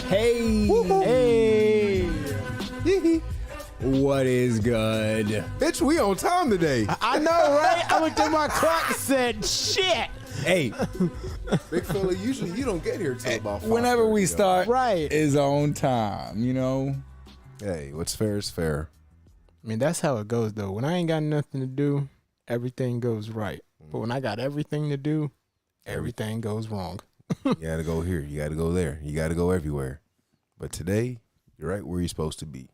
Hey, hey, what is good? Bitch, we on time today. I know, right? I looked at my clock and said, shit. Hey, Big fella, usually you don't get here till about 5:30. whenever we start, Right. is on time, you know? Hey, what's fair is fair. I mean, that's how it goes, though. When I ain't got nothing to do, everything goes right. But when I got everything to do, everything goes wrong. You gotta go here. You gotta go there. You gotta go everywhere. But today, you're right where you're supposed to be.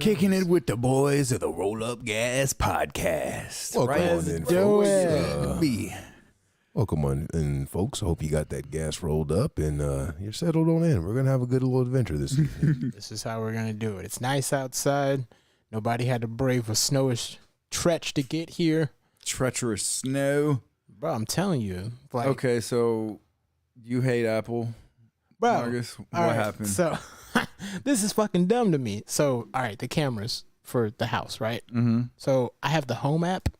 Kicking it with the boys of the Roll Up Gas Podcast. Welcome right? on in, do folks. it. Me. Welcome on in, folks. I hope you got that gas rolled up and you're settled on in. We're gonna have a good little adventure this evening. This is how we're going to do it. It's nice outside. Nobody had to brave a snowish stretch to get here. Treacherous snow. Bro, I'm telling you. Like, Okay, so you hate Apple. bro. Marcus, what all right, happened? So, this is fucking dumb to me. So, all right, the cameras for the house, right? Mm-hmm. So, I have the home app,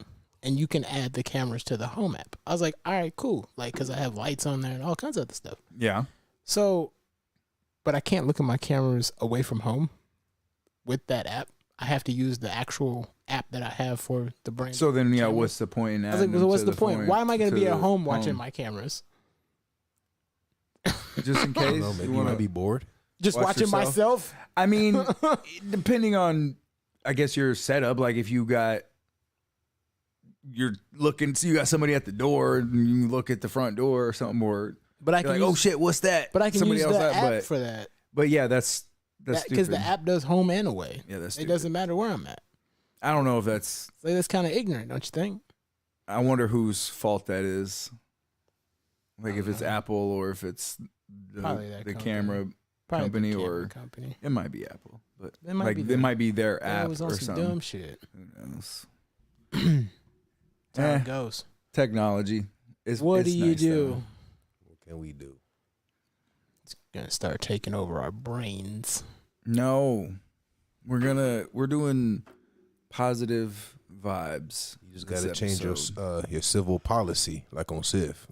and you can add the cameras to the home app. I was like, all right, cool. Like, because I have lights on there and all kinds of other stuff. Yeah. So, but I can't look at my cameras away from home with that app. I have to use the actual app that I have for the brain. So then, yeah, cameras. what's the point in I was like, adding so what's them the to point? Why am I going to be to at home watching my cameras? Just in I don't case know, maybe you you want might to be bored. Just Watch watching yourself? myself? I mean, depending on, I guess, your setup. Like if you're looking, so you got somebody at the door, and you look at the front door or something, or But I you're can like, use, oh shit, what's that? But I can Somebody use else the that, app for that. But yeah, that's Because the stupid. app does home and away. Yeah, that's It stupid. doesn't matter where I'm at. I don't know if that's. So that's kind of ignorant, don't you think? I wonder whose fault that is. Like if it's Apple or if it's Probably that the company. camera Probably company the camera or company. it might be Apple, but It might like be it them. might be their Yeah, app it was on or some something. dumb shit. Who knows? That's how Eh. it goes. Technology. What it's do you nice, do? though. What can we do? It's gonna start taking over our brains. No, we're doing positive vibes. You just gotta change your civil policy, like on Civ.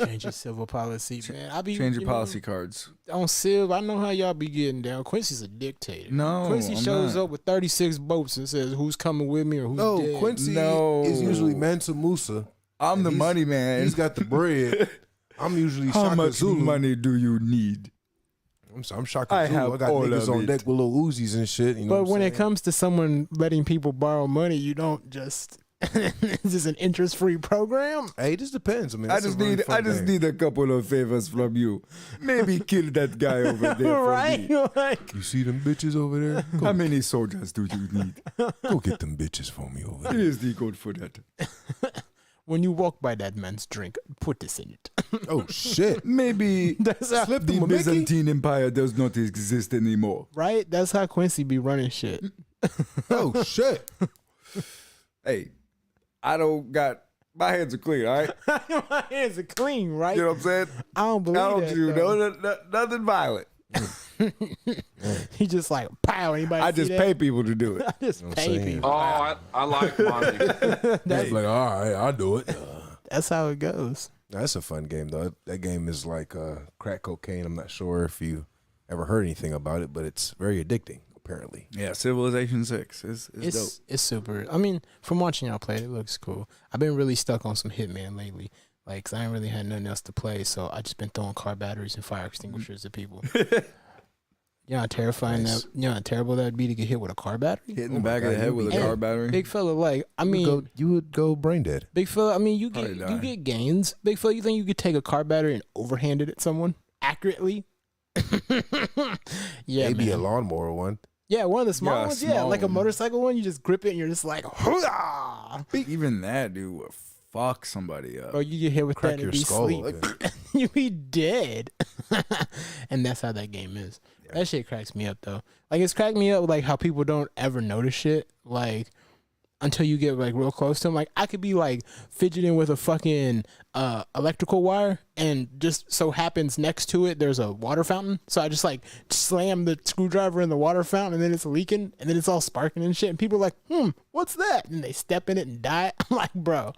Change your civil policy, man. I be Change your you know, policy cards. on Civ. I know how y'all be getting down. Quincy's a dictator. No, Quincy I'm shows not. up with 36 boats and says who's coming with me or who's No, dead. Quincy No. is usually Mansa Musa. I'm the He's- money man. He's got the bread. I'm usually How Shaka much Zulu. money do you need? I'm Shaka I Zulu. have I got all niggas of on it. deck with little Uzis and shit. You know But what when I'm it saying? comes to someone letting people borrow money, you don't just. Is this an interest-free program? Hey, it just depends. I mean, I that's a just really need fun game. a couple of favors from you. Maybe kill that guy over there for Right? me. Like, You see them bitches over there? How many soldiers do you need? Go get them bitches for me over there. Here's the code for that. when you walk by that man's drink, put this in it. Oh shit! Maybe That's how, Slip the them a Mickey? Byzantine Empire does not exist anymore. right? That's how Quincy be running shit. Oh shit! Hey, I don't got my hands are clean, all right? My hands are clean, right? You know what I'm saying? I don't believe I don't that. do though. nothing violent. He just like pow. Anybody? I see just that? pay people to do it. I just You know what I'm pay saying? people. Oh, I like money. It's like, all right, I'll do it. That's how it goes. That's a fun game though. That game is like crack cocaine. I'm not sure if you ever heard anything about it, but it's very addicting. Apparently, Yeah, Civilization 6 is dope. It's super. I mean, from watching y'all play, it looks cool. I've been really stuck on some Hitman lately. Like, 'cause I ain't really had nothing else to play, so I just been throwing car batteries and fire extinguishers at people. You know how terrifying Nice. that. You know how terrible that'd be to get hit with a car battery. Hitting Oh the my back of the God, head you'd with a be car dead. battery. Big fella, like I mean, you would go brain dead. big fella. I mean, you Probably die. get gains. Big fella, you think you could take a car battery and overhand it at someone accurately? Yeah, Maybe a man. lawnmower one. Yeah, one of the small Yeah, a ones. Yeah, small like a one. motorcycle one. You just grip it and you're just like, hoo-ah! Even that dude would fuck somebody up. Bro, you get hit with Crack that your and be skull asleep. open. You be dead. And that's how that game is. Yeah. That shit cracks me up though. Like it's cracked me up like how people don't ever notice shit like until you get like real close to them. Like I could be like fidgeting with a fucking electrical wire and just so happens next to it there's a water fountain. So I just like slam the screwdriver in the water fountain and then it's leaking and then it's all sparking and shit. And people are like, what's that? And they step in it and die. I'm like, bro,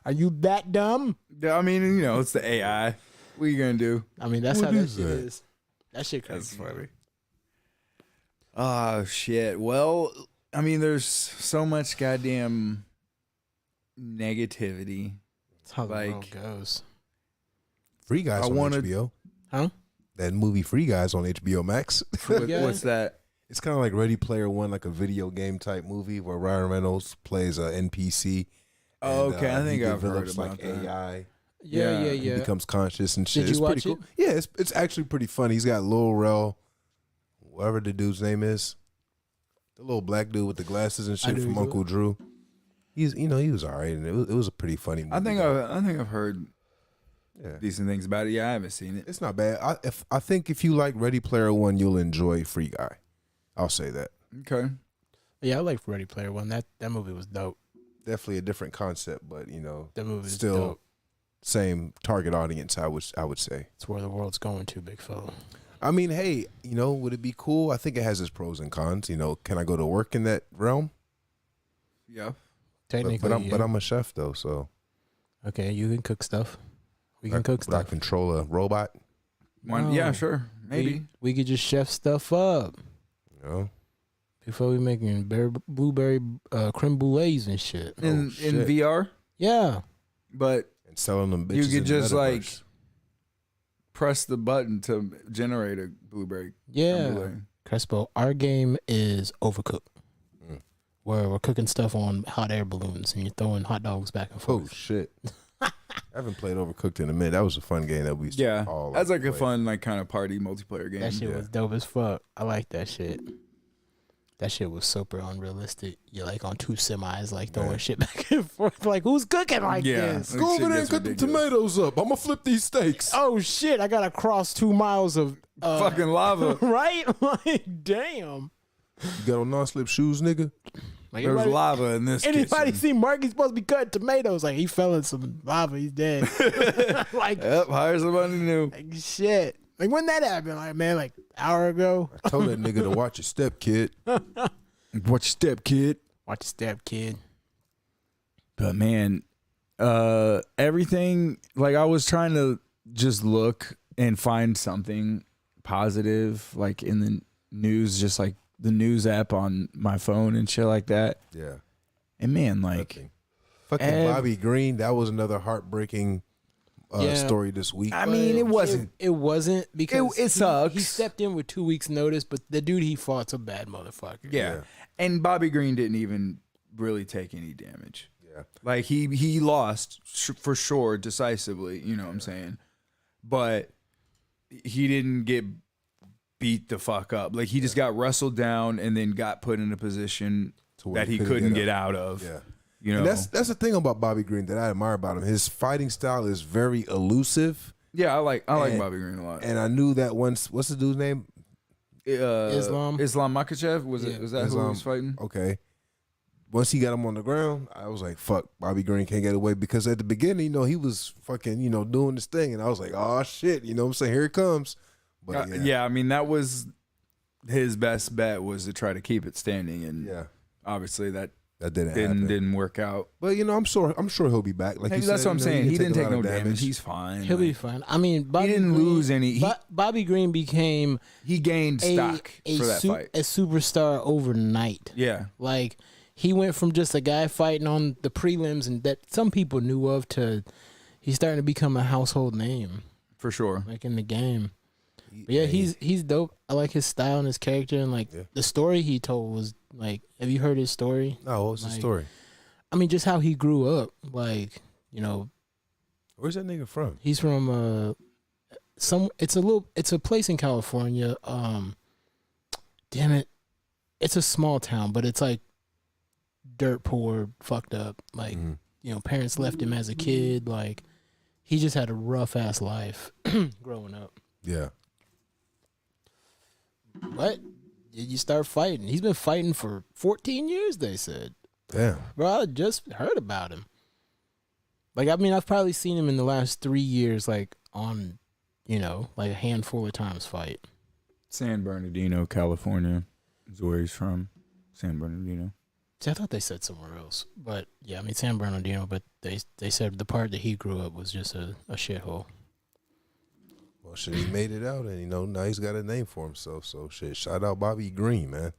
are you that dumb? Yeah, I mean, you know, it's the AI. What are you gonna do? I mean, that's What how that is shit that? is. That shit crazy. That's funny. Oh shit. Well, I mean, there's so much goddamn negativity. That's how the Like- world goes. Free Guys I on wanted- HBO. Huh? That movie Free Guys on HBO Max. What- Guy? What's that? It's kind of like Ready Player One, like a video game type movie where Ryan Reynolds plays a NPC. Oh, and, okay, I he think I've heard develops, about like that. AI. Yeah. He becomes conscious and shit. Did you It's watch pretty cool. it? Yeah, it's actually pretty funny. He's got Lil Rel, whatever the dude's name is, the little black dude with the glasses and shit do from too. Uncle Drew. He was all right, and it was a pretty funny movie. I think I've heard yeah, decent things about it. Yeah, I haven't seen it. it's not bad. I think if you like Ready Player One, you'll enjoy Free Guy. I'll say that. Okay. Yeah, I like Ready Player One. That movie was dope. Definitely a different concept, but That movie was still dope. same target audience. I would say. It's where the world's going to, big fella. I mean, hey, would it be cool? I think it has its pros and cons. Can I go to work in that realm? Yeah. Technically, But I'm a chef though, so okay. You can cook stuff. We can cook would I stuff. control a robot? One, yeah, No. sure. Maybe. we could just chef stuff up You know? before we making blueberry creme brulees and shit. In shit. VR, Yeah, but And selling them bitches. you could in the just like metaverse. press the button to generate a blueberry. yeah. creme brulee. Crespo, our game is Overcooked. Mm. Where we're cooking stuff on hot air balloons and you're throwing hot dogs back and Oh forth. shit! I haven't played Overcooked in a minute. That was a fun game that we used Yeah, to all that's like a play. fun, like kind of party multiplayer game. That shit Yeah. was dope as fuck. I like that shit. That shit was super unrealistic. You're like on two semis, like throwing Yeah. shit back and forth. Like, who's cooking like Yeah. this? Like, Go shit over there and gets cut the ridiculous. tomatoes up. I'm gonna flip these steaks. Oh shit! I gotta cross 2 miles of Fucking lava. right. Like, damn. You got on non-slip shoes, nigga? Like, There's anybody, lava in this anybody kitchen. see Mark? He's supposed to be cutting tomatoes. Like he fell in some lava. He's dead. Like, Yep, hire somebody new. like shit. Like when that happened? Like man, like hour ago. I told that nigga to watch your step, kid. Watch your step, kid. Watch your step, kid. But man, everything, like I was trying to just look and find something positive, like in the news, just like the news app on my phone and shit like that. Yeah. And man, like, Nothing. Fucking ev- Bobby Green. That was another heartbreaking Yeah. story this week. I mean, it wasn't. It wasn't because It sucks. He stepped in with 2 weeks notice, but the dude he fought's a bad motherfucker. Yeah. Yeah. And Bobby Green didn't even really take any damage. Yeah. Like he lost for sure decisively, you know what I'm saying? But he didn't get beat the fuck up. Like he just got wrestled down and then got put in a position To where that he couldn't get out of. Yeah. You know. And that's the thing about Bobby Green that I admire about him. His fighting style is very elusive. Yeah, I like And- Bobby Green a lot. And I knew that once. What's the dude's name? Islam Makhachev was Yeah. it? Was that who he Islam. was fighting? Okay. Once he got him on the ground, I was like, fuck, Bobby Green can't get away. Because at the beginning, he was fucking, doing this thing. And I was like, oh, shit. You know what I'm saying? Here it comes. But Yeah, I mean that was his best bet was to try to keep it standing, and Yeah. obviously that That didn't happen. didn't work out. But, I'm sure he'll be back. Like Hey, you that's said, what I'm saying. He didn't a take lot no of damage. He's fine. He'll be Like, fine. I mean, Bobby didn't Green, lose any. Bobby Green became He gained stock for that fight. a superstar overnight. Yeah, Like he went from just a guy fighting on the prelims and that some people knew of to he's starting to become a household name for sure. like in the game. But yeah, he's dope. I like his style and his character and like Yeah. the story he told was like. Have you heard his story? No, what was the Like, story? I mean, just how he grew up. Like Where's that nigga from? he's from it's a place in California. Damn it, it's a small town, but it's like dirt poor, fucked up. Like Mhm. parents left him as a kid. Like, he just had a rough ass life growing up. Yeah. But you start fighting. He's been fighting for 14 years, they said. Damn. Bro, I just heard about him. Like, I mean, I've probably seen him in the last 3 years, like, on, like a handful of times fight. San Bernardino, California is where he's from. San Bernardino. See, I thought they said somewhere else. But, yeah, I mean, San Bernardino, but they said the part that he grew up was just a shithole. Well, shit, he made it out, and, now he's got a name for himself. So, shit, shout out Bobby Green, man.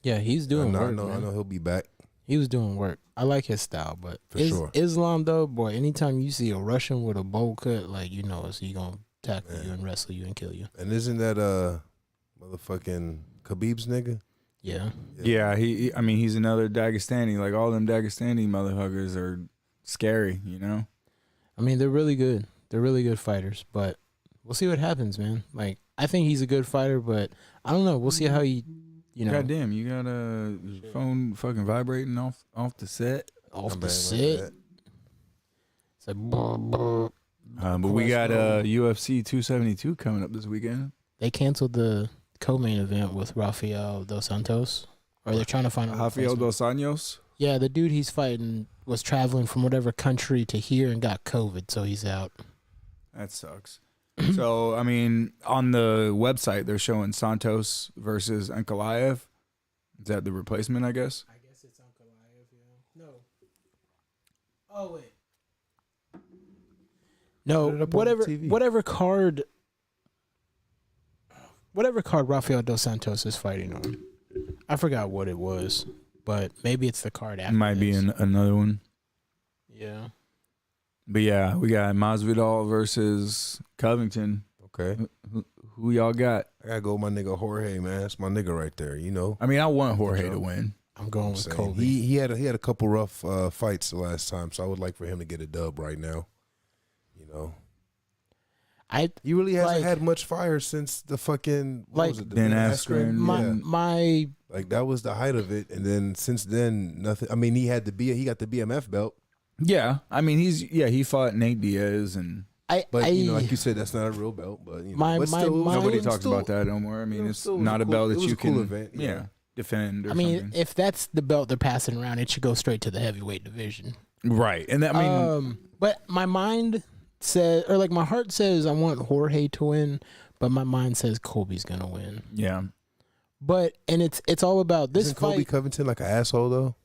Yeah, he's doing work, I know he'll be back. He was doing work. I like his style, but sure. Islam, though, boy, anytime you see a Russian with a bowl cut, like, he going to tackle you and wrestle you and kill you. And isn't that motherfucking Khabib's nigga? Yeah. Yeah, he's another Dagestani. Like, all them Dagestani motherfuckers are scary, I mean, they're really good. They're really good fighters, but we'll see what happens, man. Like, I think he's a good fighter, but I don't know. We'll see how he, Goddamn, you got a phone fucking vibrating off the set. Off the set. It's like, but we got UFC 272 coming up this weekend. They canceled the co-main event with Rafael dos Santos, or they're trying to find a Rafael replacement. dos Anjos. Yeah, the dude he's fighting was traveling from whatever country to here and got COVID, so he's out. That sucks. So, I mean, on the website, they're showing Santos versus Ankalaev. Is that the replacement, I guess? I guess it's Ankalaev, yeah. No. Oh, wait. No, whatever card Rafael dos Santos is fighting on. I forgot what it was, but maybe it's the card after. It might be another one. Yeah. But yeah, we got Masvidal versus Covington. Okay. Who y'all got? I gotta go with my nigga Jorge, man. That's my nigga right there, I mean, I want Jorge to win. I'm going with Kobe. He had a couple rough fights the last time, so I would like for him to get a dub right now. He really hasn't had much fire since the fucking Ben Askren. My like that was the height of it, and then since then nothing. I mean, he got the BMF belt. Yeah, I mean he fought Nate Diaz and. Like you said, that's not a real belt. But nobody talks about that no more. I mean, it's not a belt that you can event, defend. Or something. If that's the belt they're passing around, it should go straight to the heavyweight division. Right, and that, I mean, but my mind says, or like my heart says, I want Jorge to win, but my mind says Kobe's gonna win. Yeah, but it's all about this Isn't fight. Kobe Covington like an asshole though?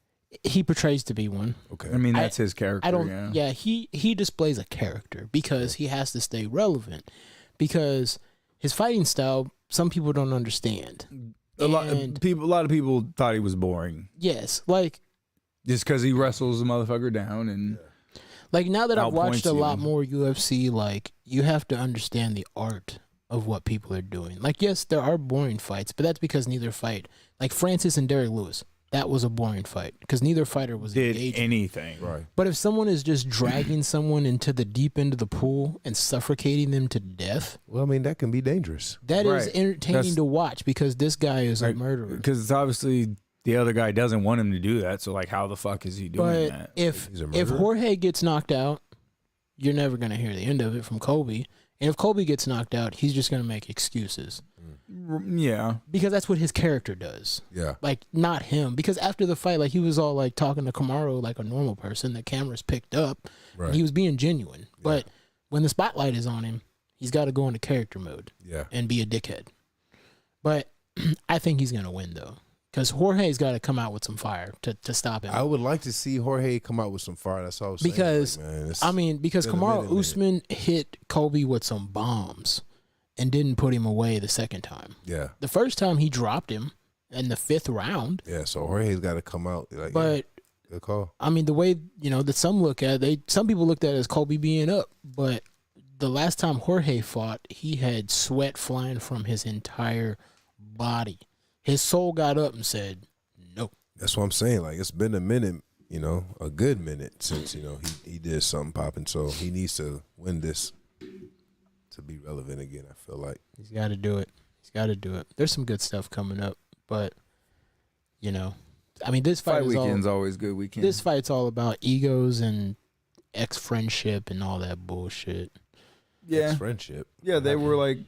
He portrays to be one. Okay. I mean, that's his character. I don't. Yeah, he displays a character because he has to stay relevant. Because his fighting style, some people don't understand. A lot of people thought he was boring. Yes, like just because he wrestles the motherfucker down and. Like now that I've watched a lot you. more UFC, like you have to understand the art of what people are doing. Like yes, there are boring fights, but that's because neither fight. Like Francis and Derrick Lewis. That was a boring fight because neither fighter did engaging. anything. Right. But if someone is just dragging someone into the deep end of the pool and suffocating them to death, well, I mean that can be dangerous. That is entertaining to watch because this guy is a murderer. Because it's obviously the other guy doesn't want him to do that. So like, how the fuck is he doing that? If Jorge gets knocked out, you're never gonna hear the end of it from Kobe. And if Kobe gets knocked out, he's just gonna make excuses. Yeah, because that's what his character does. Yeah, like not him. Because after the fight, like he was all like talking to Kamaru like a normal person. The cameras picked up. Right. And he was being genuine. Yeah. But when the spotlight is on him, he's got to go into character mode. Yeah, and be a dickhead. But I think he's gonna win though, because Jorge's got to come out with some fire to stop him. I would like to see Jorge come out with some fire. That's all I was saying. Because because Kamaru Usman hit Kobe with some bombs. And didn't put him away the second time. Yeah. The first time he dropped him in the 5th round. Yeah, so Jorge's got to come out. Like, but good call. I mean, the way that some look at it, some people looked at it as Kobe being up, but the last time Jorge fought, he had sweat flying from his entire body. His soul got up and said, "No." That's what I'm saying. Like it's been a minute, a good minute since he did something popping. So he needs to win this. To be relevant again, I feel like he's got to do it. There's some good stuff coming up, but I mean, this Fight is weekend's always good weekend. This fight's all about egos and ex-friendship and all that bullshit. Yeah. Friendship. Yeah, they were like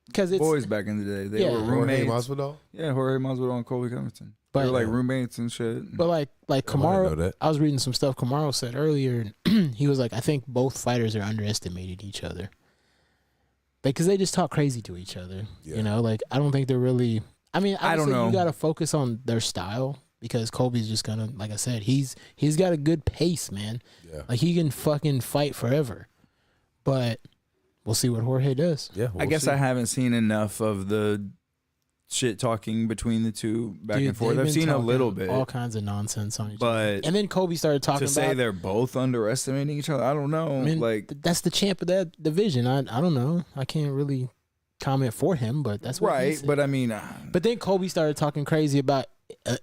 Because it's boys back in the day. They were Jorge roommates. Masvidal. Yeah, Jorge Masvidal and Colby Covington. But- They were like roommates and shit. But like I didn't know Kamaru, that. I was reading some stuff Kamaru said earlier, and he was like, I think both fighters are underestimating each other. Because they just talk crazy to each other. Yeah. You know, like I don't think they're really. I mean, I don't know. You got to focus on their style because Colby's just gonna, like I said, he's got a good pace, man. Yeah. Like he can fucking fight forever. But we'll see what Jorge does. Yeah. I guess I haven't seen enough of the shit talking between the two back Dude, and forth. they've I've been seen a talking little bit, all kinds of nonsense on each other. but And then Colby started talking to say about. they're both underestimating each other, I don't know. I mean, like, that's the champ of that division. I don't know. I can't really comment for him, but that's what he right? said. But I mean, But then Colby started talking crazy about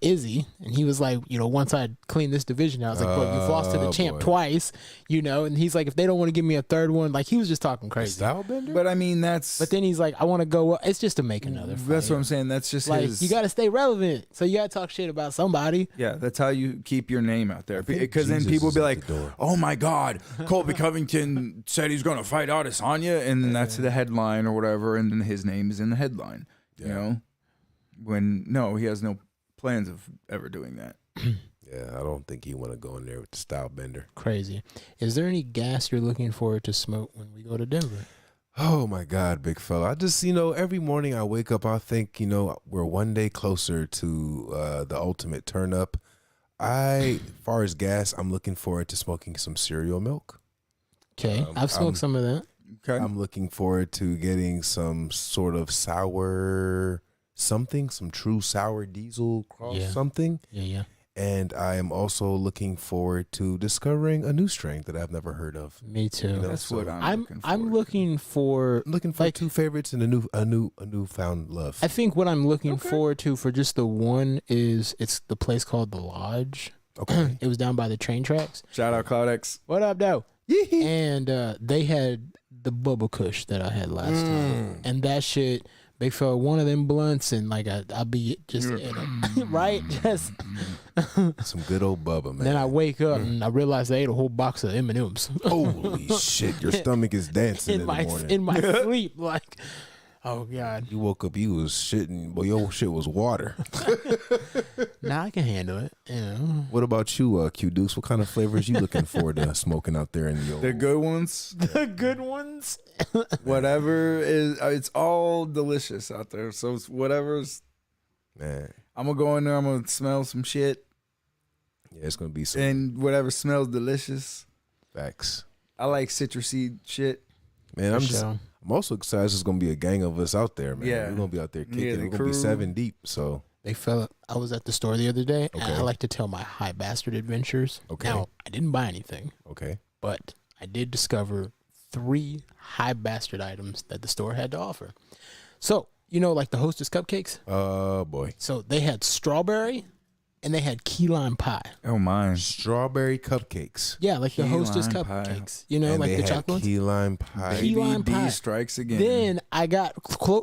Izzy, and he was like, once I clean this division out, I was like, but you've lost to the champ boy. twice, and he's like, if they don't want to give me a third one, like he was just talking crazy. Stylebender. but I mean, that's But then he's like, I want to go. It's just to make another fight. that's what I'm saying. That's just Like his. you got to stay relevant, so you got to talk shit about somebody. Yeah, that's how you keep your name out there. think Because then Jesus people is be at like, the door. "Oh my God, Colby Covington said he's going to fight Adesanya," and then that's the headline or whatever, and then his name is in the headline. You know, when no, he has no plans of ever doing that. Yeah, I don't think he want to go in there with the Stylebender. Crazy. Is there any gas you're looking forward to smoke when we go to Denver? Oh my God, big fella! I just every morning I wake up, I think we're one day closer to the ultimate turn up. As far as gas, I'm looking forward to smoking some cereal milk. Okay, I've smoked some of that. Okay, I'm looking forward to getting some sort of sour something, some true sour diesel cross Yeah. something. Yeah. And I am also looking forward to discovering a new strain that I've never heard of. Me too. that's what I'm I'm looking for. I'm looking for Like- two favorites and a newfound love. I think what I'm looking forward to for just the one is it's the place called the Lodge. Okay. It was down by the train tracks. Shout out CloudX. What up, though? And they had the Bubba Kush that I had last time, and that shit. Big fella, one of them blunts, and like I'll be just in a, right, just. Some good old Bubba, man. Then I wake up and I realize I ate a whole box of M&Ms Holy shit, your stomach is dancing in the morning. in my sleep. Like, oh god, You woke up, you was shitting. Well, your shit was water. now I can handle it. What about you, Q Deuce? What kind of flavors you looking forward to smoking out there in the old? The good ones, The good ones. whatever is, it's all delicious out there. So it's whatever's. Man, I'm gonna go in there. I'm gonna smell some shit, yeah, it's gonna be some and whatever smells delicious. facts. I like citrusy shit. Man, I'm also excited. It's gonna be a gang of us out there, man. Yeah. We're gonna be out there kicking. Yeah, the We're gonna be crew. 7 deep. So They fell. I was at the store the other day, and Okay. I like to tell my high bastard adventures. Okay. Now I didn't buy anything, okay. but I did discover 3 high bastard items that the store had to offer. So like the Hostess cupcakes. Oh boy, So they had strawberry, and they had key lime pie. Oh my! strawberry cupcakes. Yeah, like the Key Hostess lime pie. cupcakes. And like they the had chocolate ones. key lime pie. Key lime BBD pie. strikes again. Then I got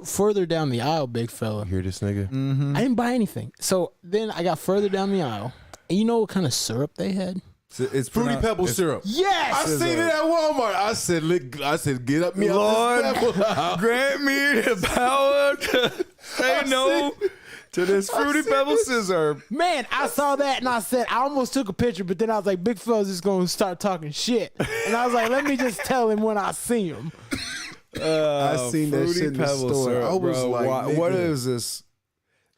further down the aisle, big fella. You hear this nigga? Mm-hmm. I didn't buy anything. So then I got further down the aisle, and you know what kind of syrup they had? It's Fruity pronoun- Pebble it's- syrup. Yes. I seen it at Walmart. I said, get up me Lord, up this Pebble. grant me the power to say no to this Fruity Pebble scissor. Man, I saw that and I said, I almost took a picture, but then I was like, big fella's just going to start talking shit. And I was like, let me just tell him when I see him. I seen that Fruity shit in the Pebble store. syrup, I was bro. like, what nigga. is this?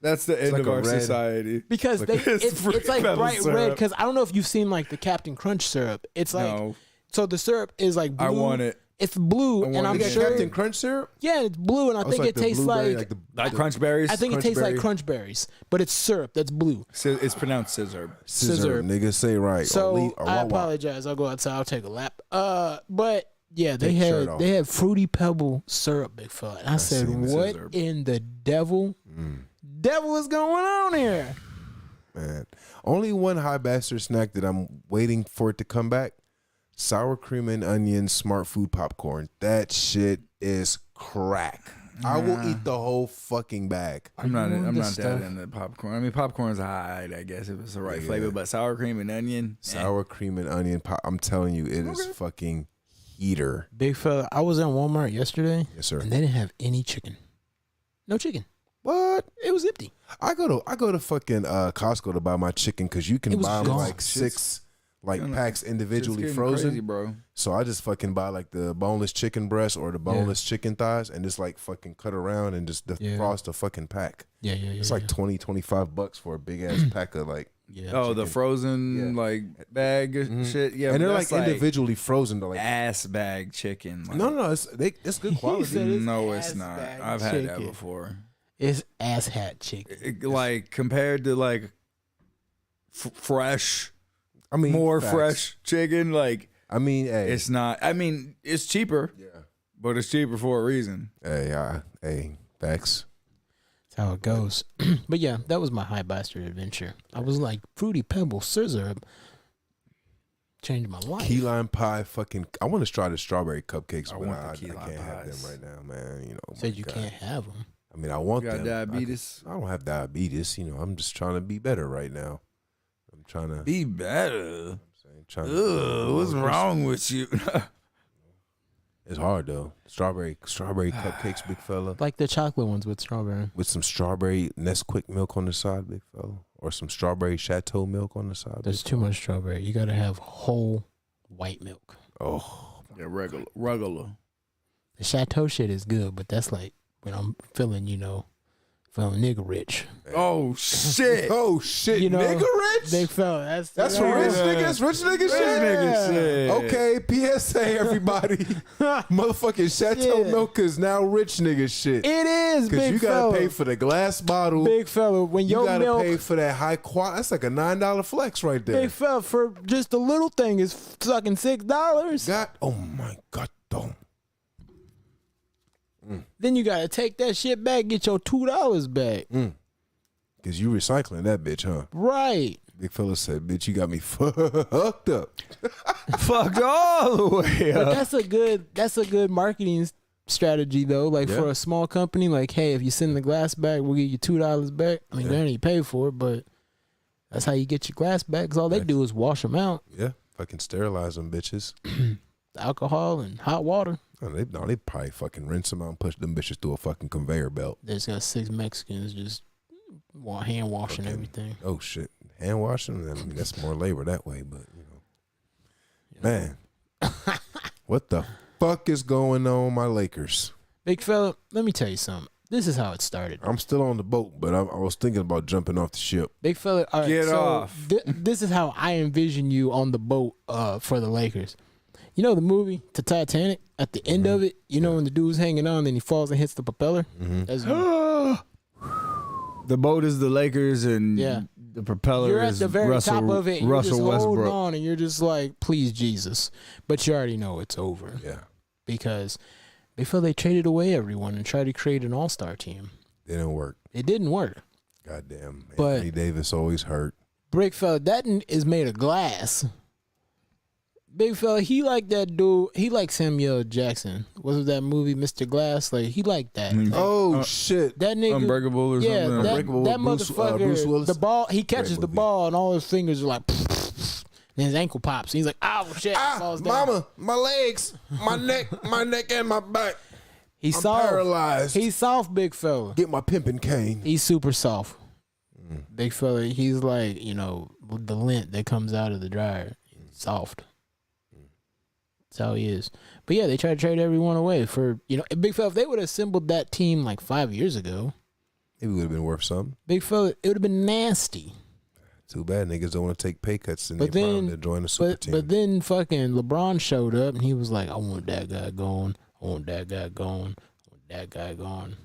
That's the end like of a our red- society. Because it's Fruity like Pebble bright red. syrup. Because I don't know if you've seen like the Captain Crunch syrup. It's like, No, so the syrup is like blue. I want it. It's blue, I and want I'm it. You got sure. Captain Crunch syrup? Yeah, it's blue, and I think it tastes like. Like crunch berries. I think it tastes like Crunchberry. crunch berries, but it's syrup that's blue. It's pronounced scissor. Scissor. Nigga, say right. So or I wah-wah. apologize. I'll go outside. I'll take a lap. But yeah, Take your shirt off. they had Fruity Pebble syrup, big fella. And I said, seen the what scissor. in the devil is going on here? Man, only one high bastard snack that I'm waiting for it to come back. Sour cream and onion smart food popcorn. That shit is crack. I will eat the whole fucking bag. I'm not that stuff? into popcorn. I mean, popcorn's alright, I guess, if it's the right flavor. But sour cream and onion, Sour cream and onion pop. I'm telling you, it is fucking heater. Big fella, I was in Walmart yesterday. Yes, sir. And they didn't have any chicken. No chicken. What? It was empty. I go to fucking Costco to buy my chicken because you can was buy them gone. like 6 packs individually It's getting frozen, crazy, bro. So I just fucking buy like the boneless chicken breast or the boneless chicken thighs and just like fucking cut around and just frost a fucking pack. Yeah. It's like $20-$25 for a big ass pack of like. Yeah. Oh, the frozen like bag shit. Yeah, And they're but like individually frozen to like ass bag chicken. Like, No, it's good quality. said it's no, ass it's not. bag I've had that chicken. before. It's ass hat chicken. Like compared to like fresh, I mean, more facts. fresh chicken. Like I mean, hey, it's not. I mean, it's cheaper. yeah. But it's cheaper for a reason. Hey, facts. That's how it goes. But yeah, that was my high bastard adventure. I was like, Fruity Pebble scissor changed my life. Key lime pie, fucking. I want to try the strawberry cupcakes, but want I the key lime can't have them pies. right now, man. You know, Said you can't have them. I mean, I want You got them. diabetes? I don't have diabetes. You know, I'm just trying to be better right now. I'm trying to Be better. trying Ugh, what's wrong with you? It's hard though. Strawberry cupcakes, big fella. Like the chocolate ones with strawberry. With some strawberry Nesquik milk on the side, big fella, or some strawberry Chateau milk on the side. There's big too fella. much strawberry. You gotta have whole white milk. Oh, Yeah, regular. The Chateau shit is good, but that's like when I'm feeling, feeling nigga rich. Oh shit! oh shit, You know, nigga rich. Big fella, that's For rich Yeah. niggas, rich nigga Rich shit. nigga shit. Okay, PSA everybody. Motherfucking Chateau Yeah. milk is now rich nigga shit. It is, Cause big you gotta fella. pay for the glass bottle. Big fella, when You your gotta milk, pay for that high quality. That's like a $9 flex right there. big fella, for just a little thing is fucking $6. God, oh my god, don't. Then you gotta take that shit back, get your $2 back. Cause you recycling that bitch, huh? Right. Big fella said, "Bitch, you got me fucked up." Fucked all the way But up. that's a good marketing strategy though. Like Yeah. for a small company, like, hey, if you send the glass back, we'll give you $2 back. I mean, they don't even pay for it, but that's how you get your glass back. Cause all they do is wash them out, Yeah, fucking sterilize them bitches. alcohol and hot water. They probably fucking rinse them out and push them bitches through a fucking conveyor belt. There's got 6 Mexicans just hand washing Fucking- everything. Oh shit, hand washing. I mean, that's more labor that way, but man, what the fuck is going on, my Lakers? Big fella, let me tell you something. This is how it started. I'm still on the boat, but I was thinking about jumping off the ship. Big fella, all right, Get so off. This is how I envision you on the boat for the Lakers. You know the movie, the Titanic? At the end of it, when the dude's hanging on, then he falls and hits the propeller? That's you. The boat is the Lakers, and Yeah. the propeller You're at is the very Russell, top of it. And Russell you're just holding Westbrook. on, and you're just like, please, Jesus. But you already know it's over Yeah, because they feel they traded away everyone and tried to create an all-star team. didn't work. It didn't work. Goddamn, But- Anthony Davis always hurt. Big fella, that is made of glass. Big fella, he like that dude. He like Samuel Jackson. Was it that movie, Mr. Glass? Like he like that. Mm. Like, Oh shit! that nigga, Unbreakable or yeah, something. that Unbreakable with Bruce motherfucker. Willis. The ball, he catches Great the movie. ball, and all his fingers are like, and his ankle pops. And he's like, "Oh shit!" falls down. my legs, my neck, and my back. He's I'm soft. paralyzed. He's soft, big fella. Get my pimping cane. He's super soft. Big fella. He's like the lint that comes out of the dryer. Soft. That's how he is. But yeah, they tried to trade everyone away for big fella. If they would have assembled that team like 5 years ago, Maybe would have been worth something. big fella, it would have been nasty. Too bad niggas don't want to take pay cuts and But they then- to join the super team. But then fucking LeBron showed up and he was like, I want that guy gone. I want that guy gone. I want that guy gone.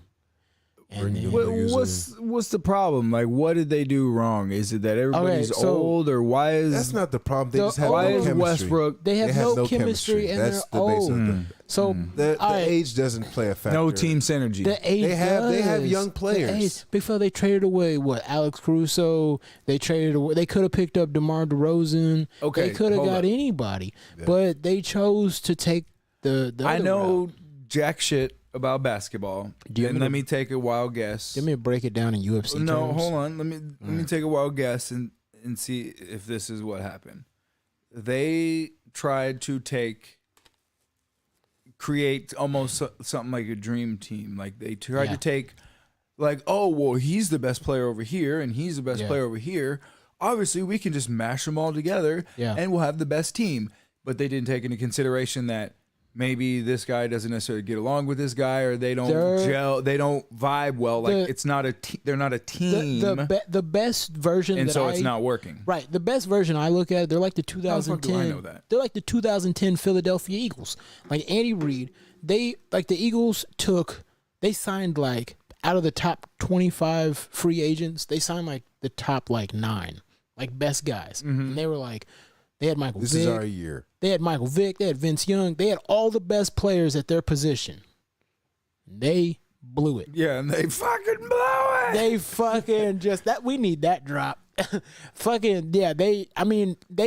And Bring then, them niggas What's the problem? Like, what did they do wrong? Is it that everybody's so- old, or why is That's not the problem. They So- just have why no is chemistry. Westbrook they have no chemistry and That's they're the base old. of the, So the all right, age doesn't play a factor. no team synergy? the age They have does. young The players. age. Big fella, they traded away Alex Caruso. They traded away. They could have picked up DeMar DeRozan. Okay, they could have hold got up. anybody, but they chose to take the I other know route. jack shit about basketball. Do you And let me take a wild guess. Give me a break it down in UFC No, terms. hold on. Let me take a wild guess and see if this is what happened. They tried to create almost something like a dream team. Like they tried to take, like, oh well, he's the best player over here, and he's the best player over here. Obviously, we can just mash them all together, and we'll have the best team. But they didn't take into consideration that maybe this guy doesn't necessarily get along with this guy, or they don't gel, they don't vibe well. Like it's not a, they're not a team. The best version, and that so it's not working. Right, the best version I look at, they're like the 2010. I know that. They're like the 2010 Philadelphia Eagles. Like Andy Reid, the Eagles they signed like out of the top 25 free agents, they signed like the top like 9, like best guys, and they were like. They had Michael Vick. This is our year. They had Michael Vick. They had Vince Young. They had all the best players at their position. They blew it. Yeah, and they fucking blew it. They fucking we need that drop. Fucking they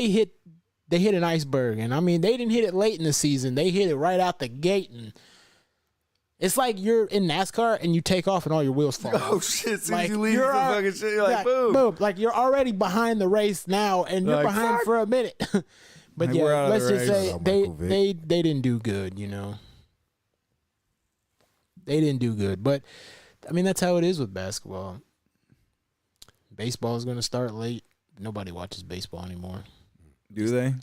hit an iceberg, and I mean they didn't hit it late in the season. They hit it right out the gate, and it's like you're in NASCAR and you take off and all your wheels fall off. Oh shit! As soon as Like, you leave the fucking shit, you're like boom. Like you're already behind the race now, and you're Like, behind fuck. for a minute. But Like, we're out of let's the just race. say they didn't do good. You know, they didn't do good. But I mean, that's how it is with basketball. Baseball is going to start late. Nobody watches baseball anymore. Do they?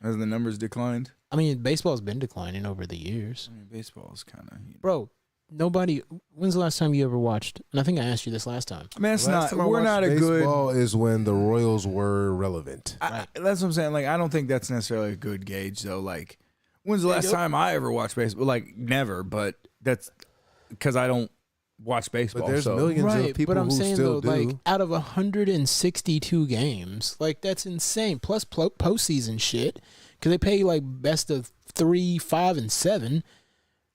As the numbers declined? I mean, baseball's been declining over the years. I mean, baseball is kind of... Bro, nobody... When's the last time you ever watched... And I think I asked you this last time. I mean, it's Last not... time I We're watched not a good... baseball is when the Royals were relevant. Right. That's what I'm saying. Like, I don't think that's necessarily a good gauge, though. Like, when's the last time I ever watched baseball? Like, never. But that's because I don't watch baseball. But there's so. millions of people but I'm who saying still though, do. like out of 162 games, like that's insane. Plus postseason shit, because they pay like best of 3, 5, and 7.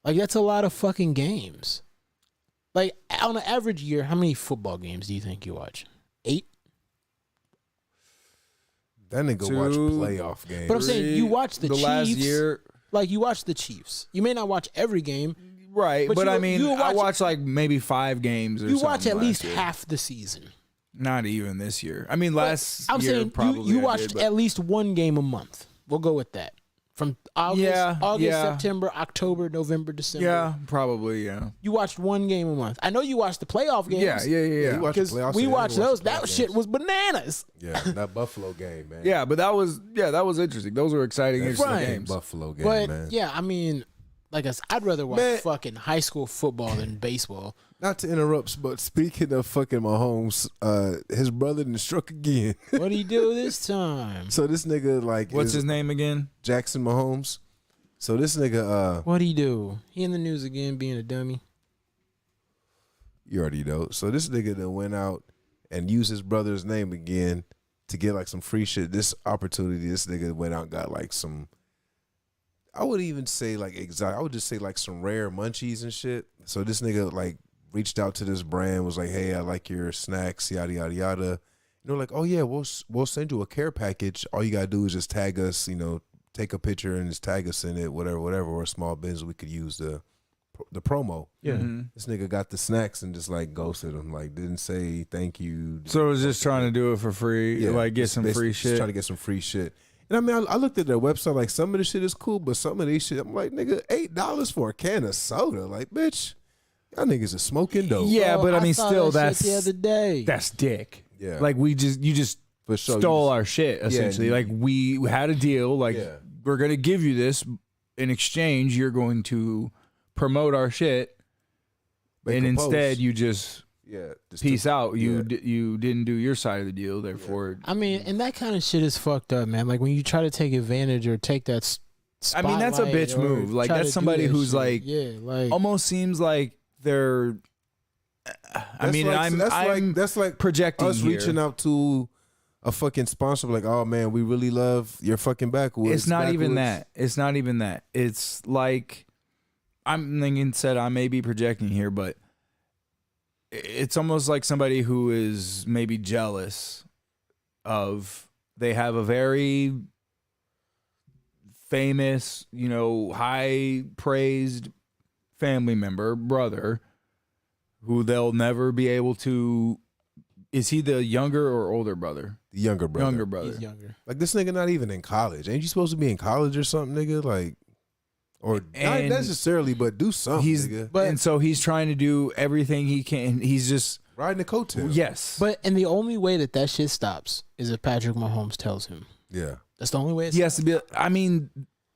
Like that's a lot of fucking games. Like on an average year, how many football games do you think you watch? 8. That nigga watch playoff games. But I'm saying you watch the Chiefs. Last year, Like you watch the Chiefs. You may not watch every game. right? But But you- I mean, you I watch- watched like maybe 5 games or You something watch at last least year. half the season. Not even this year. I mean, last I'm year saying probably you I watched did, but- at least one game a month. We'll go with that. From August, Yeah. September, October, November, December. Yeah, probably, yeah. You watched one game a month. I know you watched the playoff games. Yeah. You watch the Because playoffs, we yeah, watched you watch those. the That playoff shit games. was bananas. Yeah, that Buffalo game, man. Yeah, but that was interesting. Those were exciting, interesting Right. games. Buffalo game, But man. yeah, I mean, like I'd rather watch Man. fucking high school football than baseball. Not to interrupt, but speaking of fucking Mahomes, his brother done struck again. What do you do this time? So this nigga like What's is his name again? Jackson Mahomes. So this nigga What do you do? He in the news again being a dummy. you already know. So this nigga that went out and used his brother's name again to get like some free shit. This opportunity, this nigga went out and got like some, I would even say like exotic. I would just say like some rare munchies and shit. So this nigga like reached out to this brand, was like, "Hey, I like your snacks, yada yada yada." And they're like, "Oh yeah, we'll send you a care package. All you gotta do is just tag us, take a picture and just tag us in it, whatever, or a small business we could use the promo." Yeah. This nigga got the snacks and just like ghosted him, like didn't say thank you. So I was just trying to do it for free, like get just some basically free just shit. trying to get some free shit. And I mean, I looked at their website, like some of the shit is cool, but some of these shit, I'm like, nigga, $8 for a can of soda, like, bitch, y'all niggas are smoking dope. Yeah, Bro, but I mean, saw still, that shit that's the other day. that's dick. Yeah. Like you just For sure, stole you our shit essentially. you- Like we had a deal. Like Yeah. we're gonna give you this in exchange. You're going to promote our shit, Make and a instead post. you just just peace took- out. You yeah. you didn't do your side of the deal. Therefore, I mean, and that kind of shit is fucked up, man. Like when you try to take advantage or take that. I mean, that's a spotlight bitch or move. Like try that's to do somebody that who's shit. like yeah, like almost seems like they're. I That's mean, like, I'm that's like projecting us here. reaching out to a fucking sponsor, like, oh man, we really love your fucking backwoods. It's not even Backwoods. that. It's not even that. It's like I'm thinking. Said I may be projecting here, but it's almost like somebody who is maybe jealous of. They have a very famous, high praised family member, brother, who they'll never be able to. Is he the younger or older brother? The younger brother. Younger brother. He's younger. Like this nigga not even in college. Ain't you supposed to be in college or something, nigga? Like, or not And necessarily, but do something, nigga. And so he's trying to do everything he can. He's just Riding the coattail. yes. And the only way that shit stops is if Patrick Mahomes tells him. Yeah. That's the only way. He has to be. I mean,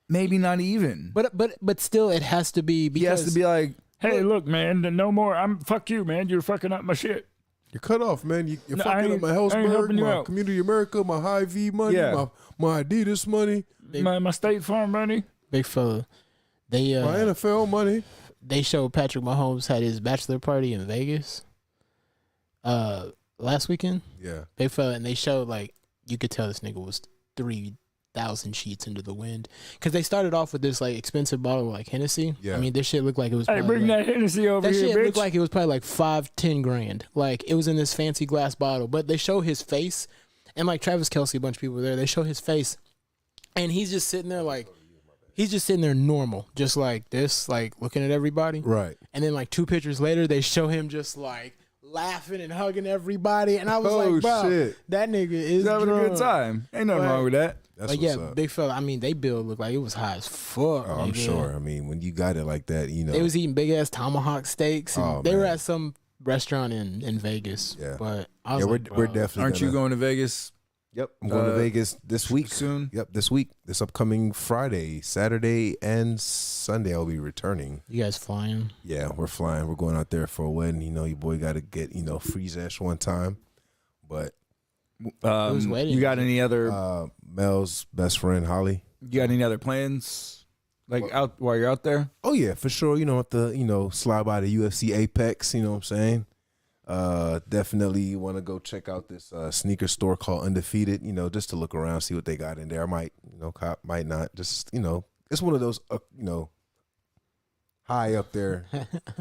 maybe not even. But still, it has to be. Because He has to be like, Hey, look, man, no more. Fuck you, man. You're fucking up my shit. You're cut off, man. You're No, fucking up my I ain't Hellsberg, helping you my out. Community America, my High V money, Yeah. my Adidas money, My State Farm money. big fella. They my NFL money. they showed Patrick Mahomes had his bachelor party in Vegas. Last weekend, Yeah. big fella, and they showed like you could tell this nigga was 3,000 sheets into the wind because they started off with this like expensive bottle of like Hennessy. Yeah. I mean this shit looked like it was. Hey, probably, bring like, that Hennessy over that here, shit bitch. looked like it was probably like 5-10 grand. Like it was in this fancy glass bottle, but they show his face, and like Travis Kelce, a bunch of people were there. They show his face, and he's just sitting there like, he's just sitting there normal, just like this, like looking at everybody. Right. And then like 2 pictures later, they show him just like laughing and hugging everybody, and I was like, bro, shit. that nigga is he's having a drunk. good time. Ain't nothing Like- wrong with that. That's But what's yeah, up. big fella. I mean, they bill looked like it was high as fuck. Oh, I'm nigga. sure. I mean, when you got it like that, you know. They was eating big ass tomahawk steaks. And Oh, they were man. at some restaurant in Vegas. Yeah. But I was yeah, like, we're bro, definitely. Aren't you gonna- going to Vegas Yep. I'm going to Vegas this week. soon? Yep, this week. This upcoming Friday, Saturday, and Sunday, I'll be returning. You guys flying? Yeah, we're flying. We're going out there for a wedding. You know, your boy got to get, freeze ash one time. But Who's waiting? You got any other? Mel's best friend, Holly. You got any other plans? Like out while you're out there? Oh, yeah, for sure. Have to, slide by the UFC Apex. You know what I'm saying? Definitely want to go check out this sneaker store called Undefeated, just to look around, see what they got in there. I might, cop, might not. Just, it's one of those, high up there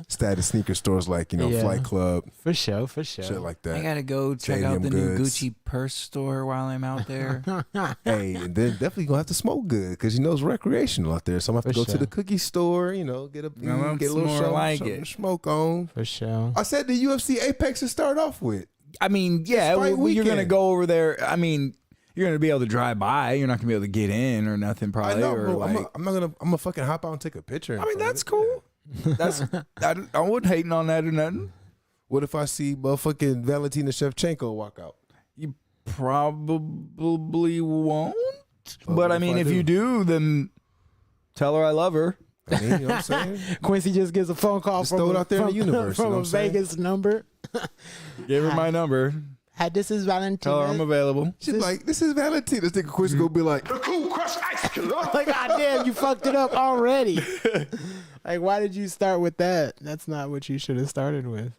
status sneaker stores like, Yeah. Flight Club, For sure. shit like I that. gotta go check out Stadium the new goods. Gucci purse store while I'm out there. Hey, and then definitely gonna have to smoke good because it's recreational out there. So I'm gonna have to For go to sure. the cookie store, get a No, get a it's little more something, like something it. to smoke on. For sure. I said the UFC Apex to start off with. I mean, yeah, Despite you're gonna weekend. go over there. I mean, you're gonna be able to drive by. You're not gonna be able to get in or nothing, probably. I know, or bro. like, I'm gonna fucking hop out and take a picture. in I mean, front of that's it. cool. That's I wasn't hating on that or nothing. What if I see motherfucking Valentina Shevchenko walk out? You probably won't. But But I what if mean, I if do? you do, then tell her I love her. I mean, you know what I'm saying? Quincy just gets a phone call Just throw it out there in the universe, you know from what a I'm saying? Vegas number. Give her my number. Hi, this is Valentina. Tell her I'm available. She's like, this is Valentina. This nigga Quincy gonna be like, Like, God damn, you fucked it up already. Like, why did you start with that? That's not what you should have started with.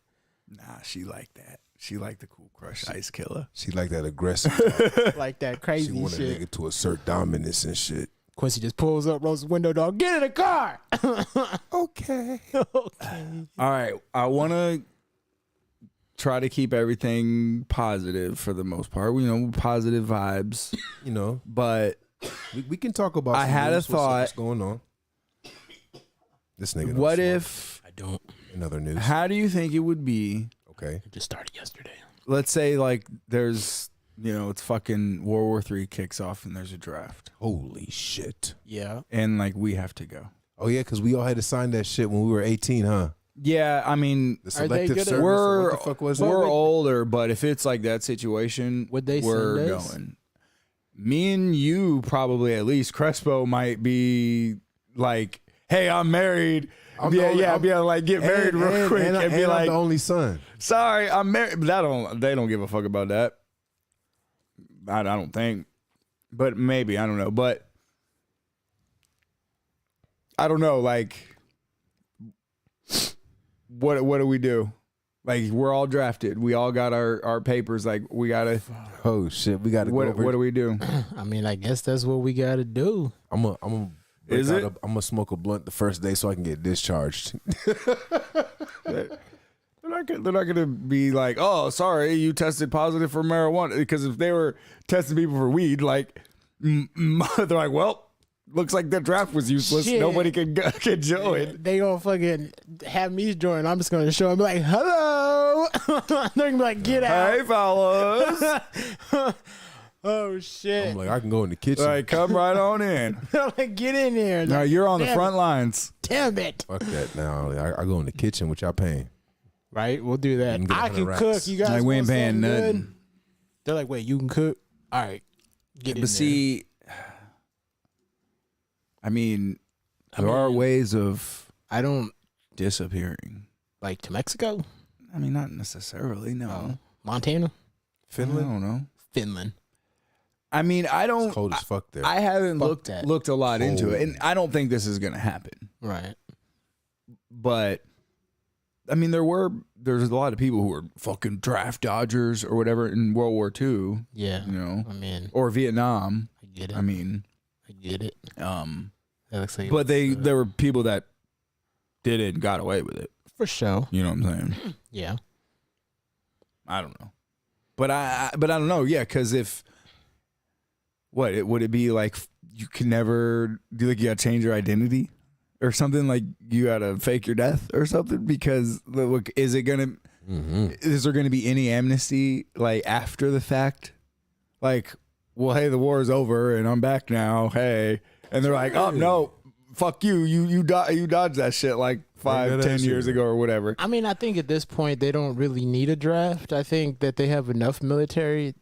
Nah, she liked that. She liked the Cool Crush Ice Killer. she like that aggressive. Like that she crazy want a shit. nigga to assert dominance and shit. Quincy just pulls up, rolls his window down, get in the car. Okay. Okay. All right, I want to try to keep everything positive for the most part. Positive vibes. But We can talk about. I some had a news. thought. What's going on? This nigga. don't what smoke. if? I don't. In other news? How do you think it would be? Okay. It just started yesterday. Let's say like there's it's fucking World War III kicks off and there's a draft Holy shit. Yeah. and like we have to go. Oh yeah, because we all had to sign that shit when we were 18, huh? Yeah, I mean The Are they selective good at- service. or we're what the fuck was it? we're older, but if it's like that situation, Would they we're send us? going. Me and you probably at least. Crespo might be like, "Hey, I'm married." I'm the only- I'm- be able to like get married real quick and, be I'm like, the only son. "Sorry, I'm married." But they don't give a fuck about that. I don't think, but maybe I don't know. But I don't know. Like, what do we do? Like, we're all drafted. We all got our papers. Like, we gotta. Oh shit, we got to go over. What do we do? I mean, I guess that's what we got to do. I'm gonna Is it? I'm gonna smoke a blunt the first day so I can get discharged. They're not gonna be like, oh, sorry, you tested positive for marijuana. Because if they were testing people for weed, like, they're like, well, looks like the draft was useless. Shit. Nobody can join. They gonna fucking have me join. I'm just gonna show and be like, hello. They're gonna be like, get out. Hey, fellas. Oh shit. I'm like, I can go in the kitchen. All right, come right on in. They're like, get in there. Now you're on the Damn front lines. Damn it. Fuck that. Now I go in the kitchen, which y'all paying. Right, we'll do that. You can get I 100 can racks. cook. You guys Like, we ain't want paying something good? nothing. They're like, wait, you can cook? All right, get in But see, I mean, there are ways of there. I don't disappearing. like to Mexico. I mean, not necessarily. No, Montana, I Finland. don't know. Finland. I mean, I don't. It's cold as fuck there. I haven't Fuck looked that. looked a lot into it, Cold. and I don't think this is gonna happen. Right. But I mean, there's a lot of people who are fucking draft dodgers or whatever in World War II, Yeah. you know, I mean, or Vietnam. I get it. I mean, I get it. um, That looks like but there were people that did it and got away with it. for sure. You know what I'm saying? Yeah. I don't know, but I don't know. Yeah, because if would it be like you can never do, like you gotta change your identity or something, like you gotta fake your death or something, because look, is there gonna be any amnesty like after the fact? Like, well, hey, the war is over and I'm back now. Hey, and they're like, oh no, fuck you, you dodged that shit like 5-10 years ago or whatever. I mean, I think at this point they don't really need a draft. I think that they have enough military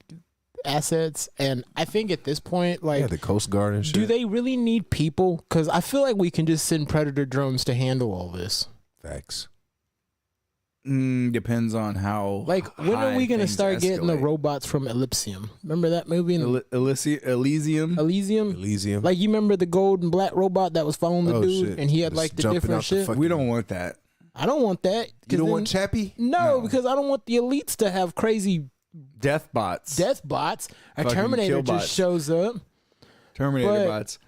assets, and I think at this point, like, Yeah, the Coast Guard and shit. do they really need people? Because I feel like we can just send Predator drones to handle all this. Facts. Depends on how. Like, when are high we gonna things start getting the escalate. robots from Elysium? Remember that movie? Elysium? Elysium. Elysium. Like, you remember the gold and black robot that was following the Oh, dude, shit. and he had Just like the jumping different out the shit. fucking- We don't want that. I don't want that. 'Cause You don't then- want Chappie? No, because I don't want the elites to have crazy Death bots. death bots. A Fucking Terminator kill just bots. shows up. Terminator But, bots.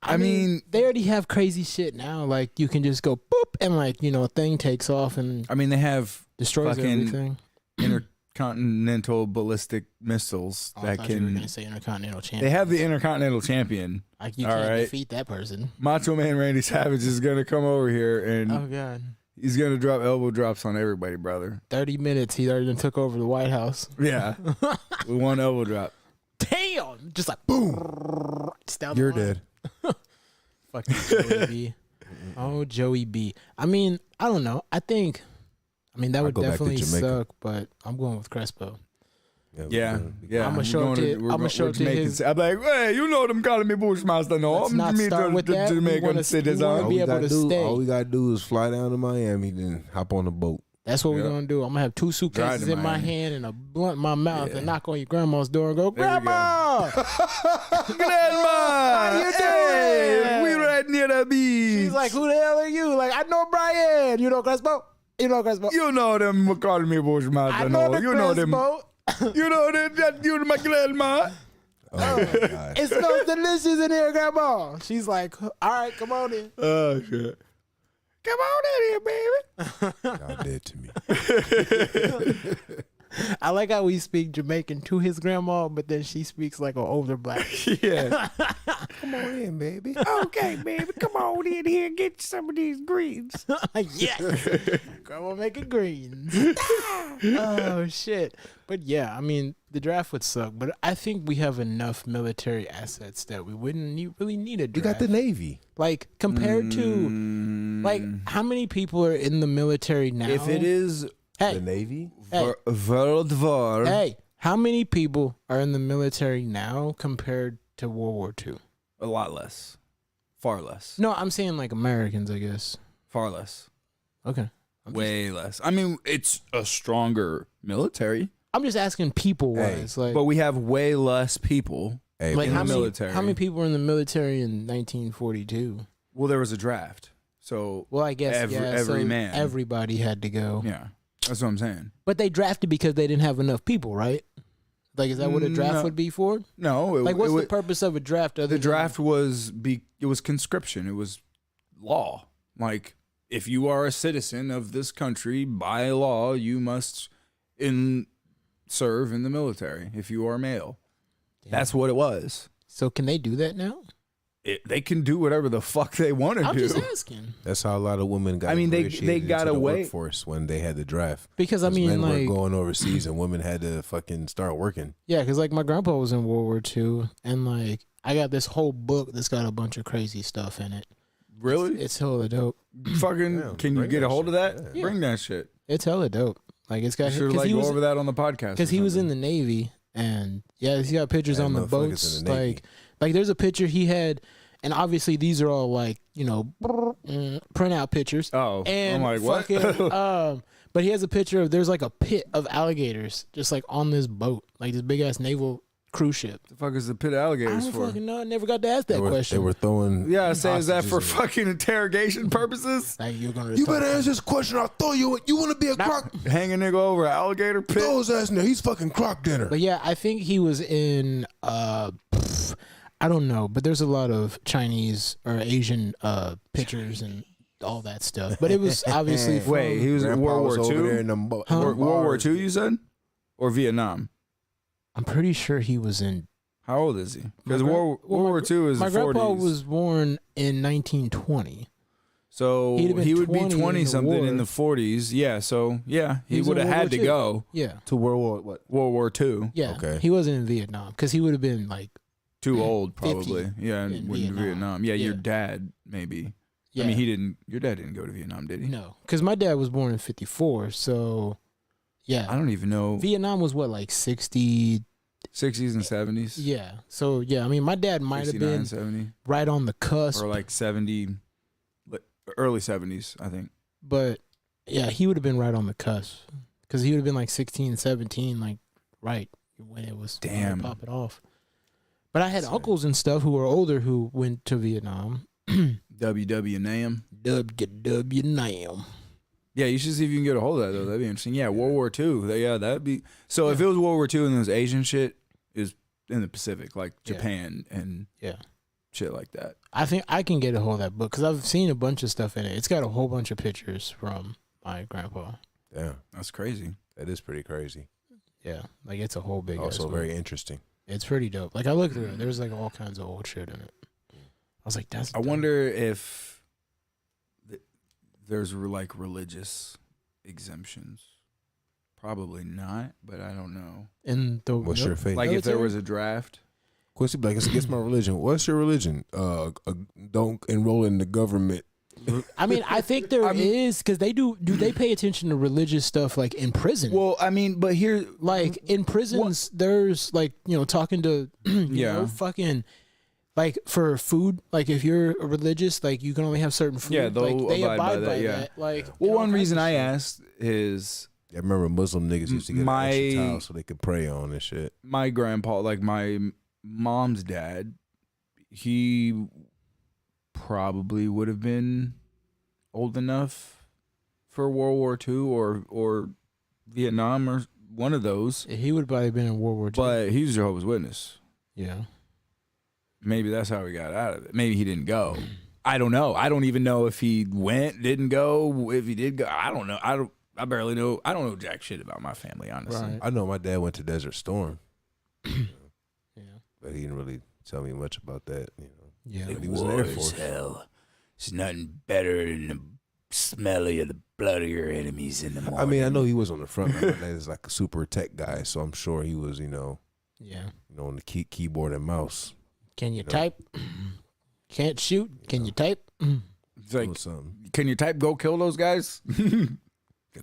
I mean, they already have crazy shit now. Like, you can just go boop, and like, you know, a thing takes off and I mean, they have destroys fucking everything. intercontinental ballistic missiles Oh, I that thought you were can. gonna say Intercontinental Champion. They have the Intercontinental Champion. Like, you All can't right. defeat that person. Macho Man Randy Savage is gonna come over here and Oh god. he's gonna drop elbow drops on everybody, brother. 30 minutes, he already done took over the White House. Yeah, with one elbow drop. Damn! Just like boom. Just down the You're line. dead. Fucking Joey B. Oh, Joey B. I mean, I don't know. I mean, that I'll would go back to definitely Jamaica. suck, but I'm going with Crespo. Yeah, yeah. I'ma we're show going it to- we're I'ma go- show we're it to Jamaican his- ci- I'm like, hey, you know them calling me Bushmaster. No, Let's I'm not me start with that. We Jamaican wanna- we citizen. wanna All be we able gotta to do- stay. All we gotta do is fly down to Miami, then hop on the boat. That's what Yeah. we're gonna do. I'm gonna have two suitcases to in my Miami. hand and a blunt in my mouth Yeah. and knock on your grandma's door and go, There we go. Grandma! Grandma, How you hey, doing? we right near the beach. She's like, who the hell are you? Like, I know Brian. You know Crespo? You know Crespo? you know them calling me Bushmaster. I know No, the you know them. Crespo. You know that you my grandma. Oh, my God. It smells delicious in here, Grandma. She's like, all right, come on in. Oh shit. Come on in here, baby. Y'all dead to me. I like how we speak Jamaican to his grandma, but then she speaks like an older black. Yeah. Come on in, baby. Okay, baby, come on in here and get some of these greens. Like, yes, grandma making greens. Oh shit! But yeah, I mean, the draft would suck, but I think we have enough military assets that we wouldn't really need a You draft. got the Navy. Like, compared to like how many people are in the military now? If it is The hey, Navy? hey, World War, hey, how many people are in the military now compared to World War II? a lot less. Far less. No, I'm saying like Americans, I guess. Far less. Okay. Way less. I mean, it's a stronger military, I'm just asking people wise, like, but we have way less people. Hey, like in how the many military. how many people were in the military in 1942? Well, there was a draft. So, Well, I guess Every so man. everybody had to go. yeah. That's what I'm saying. But they drafted because they didn't have enough people, right? Like, is that what a draft No. would be for? No, Like, what's the purpose of a draft? Other the than- draft was it was conscription. It was law. Like, if you are a citizen of this country, by law, you must serve in the military if you are male. Damn. That's what it was. So can they do that now? they can do whatever the fuck they want to I'm do. just asking. That's how a lot of women got. I mean, they initiated got into the away- workforce when they had the draft. Because I mean, men like, were going overseas and women had to fucking start working. yeah, because like my grandpa was in World War II, and like I got this whole book that's got a bunch of crazy stuff in it. Really? It's hella dope. Fucking, Yeah, can you bring get a that hold of shit. that? Yeah. Bring that shit. It's hella dope. Like it's got You should because like he go was over that on the podcast. because he was in the Navy, and yeah, he's got pictures Yeah, on the motherfuckers boats. in the Navy. Like there's a picture he had, and obviously these are all like print out pictures. Oh, And I'm like, what? fucking, but he has a picture of there's like a pit of alligators just like on this boat, like this big ass naval cruise ship. the fuck is the pit of I alligators don't for? fucking know. I never got to ask that They were, question. they were throwing. Yeah, I say, is that for hostages in. fucking interrogation purposes? Like you're gonna. You better answer this question. I'll throw you. You want to be a croc? Hang a nigga over an alligator pit? Throw his ass in there. He's fucking croc dinner. But yeah, I think he was in. I don't know, but there's a lot of Chinese or Asian pictures and all that stuff. But it was obviously from, Wait, he was in Grandpa World was War over there II? in them Huh? World War II, you said? Or Vietnam? I'm pretty sure he was in. How old is he? Because My gra- World well, my War II is My the 40s. grandpa was born in 1920. So He'd have been he would 20 be in 20 the something war. in the 40s. Yeah, so yeah, he was in would have World had War to II. go Yeah, to World War what? World War II. yeah. Okay. He wasn't in Vietnam because he would have been like, Too old, 50 probably. Yeah, in went to Vietnam. Vietnam. Yeah, your Yeah. dad, maybe. yeah, I mean, he didn't. Your dad didn't go to Vietnam, did he? no, because my dad was born in 54. So, yeah, I don't even know. Vietnam was what, like 60. 60s and 70s? Yeah. So yeah, I mean, my dad might have 69, been 70. right on the cusp, Or like 70, early 70s, I think. but yeah, he would have been right on the cusp because he would have been like 16, 17, like right when it was Damn. pop it off. But I had uncles and stuff who were older who went to Vietnam. WW Nam. W now. Yeah, you should see if you can get a hold of that, though. That'd be interesting. Yeah, World War II. Yeah, that'd be. So if it was World War II and it was Asian shit, it was in the Pacific, like Yeah. Japan and Yeah. shit like that. I think I can get a hold of that book because I've seen a bunch of stuff in it. It's got a whole bunch of pictures from my grandpa. Damn, That's crazy. that is pretty crazy. Yeah, like it's a whole big. Also ass very book. interesting. It's pretty dope. Like I looked through it. There's like all kinds of old shit in it. I was like, that's. I dope. wonder if there's like religious exemptions. Probably not, but I don't know. In the What's your faith? Like if there Military? was a draft. Quincy Black, it's against my religion. What's your religion? Don't enroll in the government. I mean, I think there is because they do. Do they pay attention to religious stuff like in prison? Well, I mean, but here, like in prisons, there's like talking to Yeah. fucking like for food. Like if you're religious, like you can only have certain food. Yeah, they'll like, they abide by abide by that, yeah. that. Like well, all one kinds reason of I shit. asked is I remember Muslim niggas used to get My- an extra towel so they could pray on and shit. my grandpa, like my mom's dad, he probably would have been old enough for World War II or Vietnam or one of those, He would probably been in World War II. but he was a Jehovah's Witness. yeah, Maybe that's how he got out of it. Maybe he didn't go. I don't know. I don't even know if he went, didn't go, if he did go. I don't know. I barely know. I don't know jack shit about my family, honestly. right. I know my dad went to Desert Storm, Yeah, but he didn't really tell me much about that. You know, yeah. But he was in the Air Force. hell. It's nothing better than the smell of the blood of your enemies in the morning. I mean, I know he was on the front line. My dad is like a super tech guy, so I'm sure he was, Yeah. on the keyboard and mouse. Can you No. type? Can't shoot. Can you type? It's like, Doing something. can you type go kill those guys?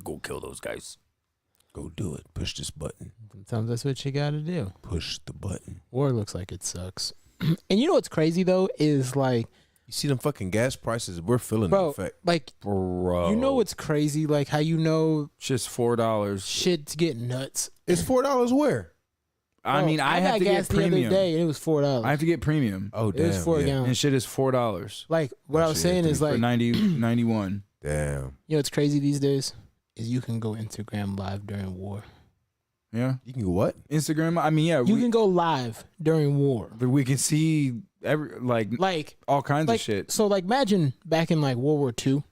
Go kill those guys. Go do it. Push this button. Sometimes that's what you got to do. Push the button. War looks like it sucks. And you know what's crazy though is like, You see them fucking gas prices? We're feeling the bro, effect. like Bro. you know what's crazy? Like how just $4. shit's getting nuts. It's $4 where? I Bro, mean, I have got to gas get premium. the other day and it was $4. I have to get premium. Oh, It damn. was $4 a yeah. gallon. And shit is $4 Like what I was shit, saying is for like, 91. Damn. you know what's crazy these days is you can go Instagram live during war. Yeah. You can go what? Instagram. I mean, yeah. You can go live during war. but we can see Like all kinds like of shit. so like imagine back in like World War II,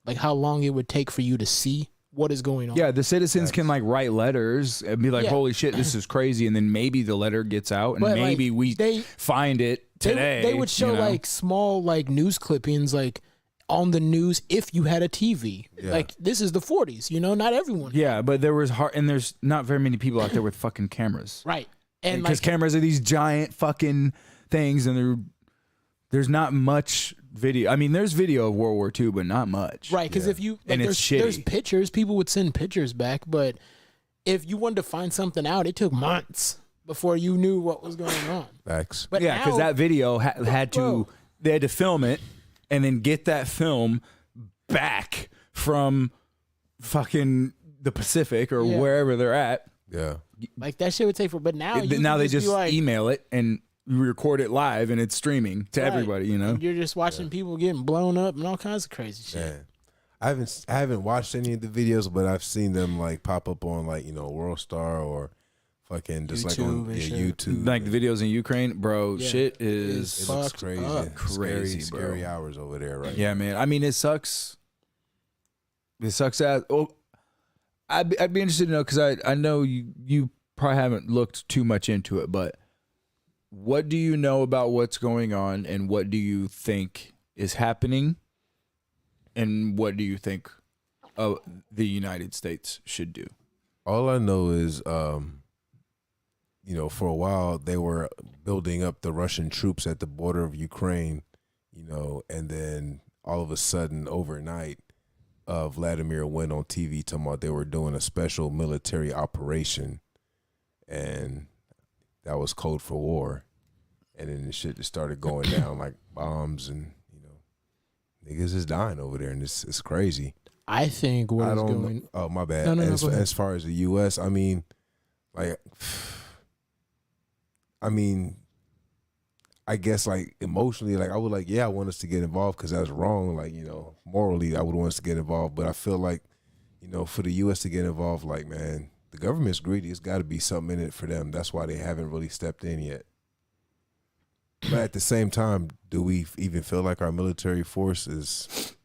like how long it would take for you to see what is going on. Yeah, the citizens can like write letters and be like, Yeah. "Holy shit, this is crazy," and then maybe the letter gets out, and But, like, maybe we they find it today. They would show you know? like small like news clippings like on the news if you had a TV. Yeah. Like this is the 40s, you know, not everyone. Yeah, but there was and there's not very many people out there with fucking cameras. Right. And Because like cameras are these giant fucking things, and there's not much video. I mean, there's video of World War II, but not much. right, because if you like, And it's there's shitty. pictures, people would send pictures back, but if you wanted to find something out, it took months before you knew what was going on. Facts. But Yeah, because now- that video had to, they had to film it and then get that film back from fucking the Pacific or Yeah. wherever they're at. Yeah. like that shit would take for. But now you Now can they be just like, email it and record it live, and it's streaming to right, everybody. You know. and you're just watching people getting blown up and all kinds of crazy shit. Man. I haven't watched any of the videos, but I've seen them like pop up on like, World Star or fucking just like on YouTube and shit. YouTube. Like the videos in Ukraine, bro. Yeah. Shit it is. looks fucked crazy. up. Crazy, scary bro. hours over there, right? Yeah, man. I mean, it sucks. It sucks as. Oh, I'd be interested to know, because I know you probably haven't looked too much into it, but what do you know about what's going on, and what do you think is happening, and what do you think the United States should do? All I know is, for a while they were building up the Russian troops at the border of Ukraine, and then all of a sudden overnight, Vladimir went on TV talking about they were doing a special military operation, and that was code for war. And then the shit just started going down like bombs, and niggas is dying over there, and it's crazy. I think what I is don't going. know. Oh, my bad. No, go ahead. As far as the U.S., I mean, I guess like emotionally, like I would like, I want us to get involved because that's wrong. Like, morally, I would want us to get involved. But I feel like, for the U.S. to get involved, like, man, the government's greedy. It's got to be something in it for them. That's why they haven't really stepped in yet. But at the same time, do we even feel like our military force is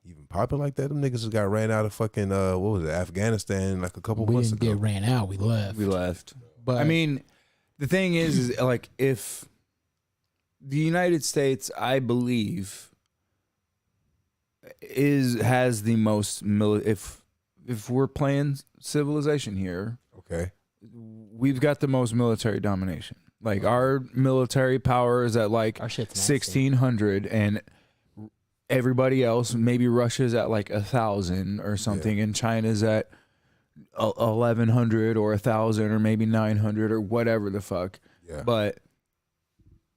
even popping like that? Them niggas just got ran out of fucking what was it, Afghanistan like a couple We months didn't ago. get ran out. We left. We left. But I mean, the thing is like, if the United States, I believe, has the most if we're playing civilization here, Okay. we've got the most military domination. Like, our military power is at like our shit's nasty. 1,600, and everybody else, maybe Russia's at like 1,000 or something, and China's at 1,100 or 1,000 or maybe 900 or whatever the fuck. Yeah. But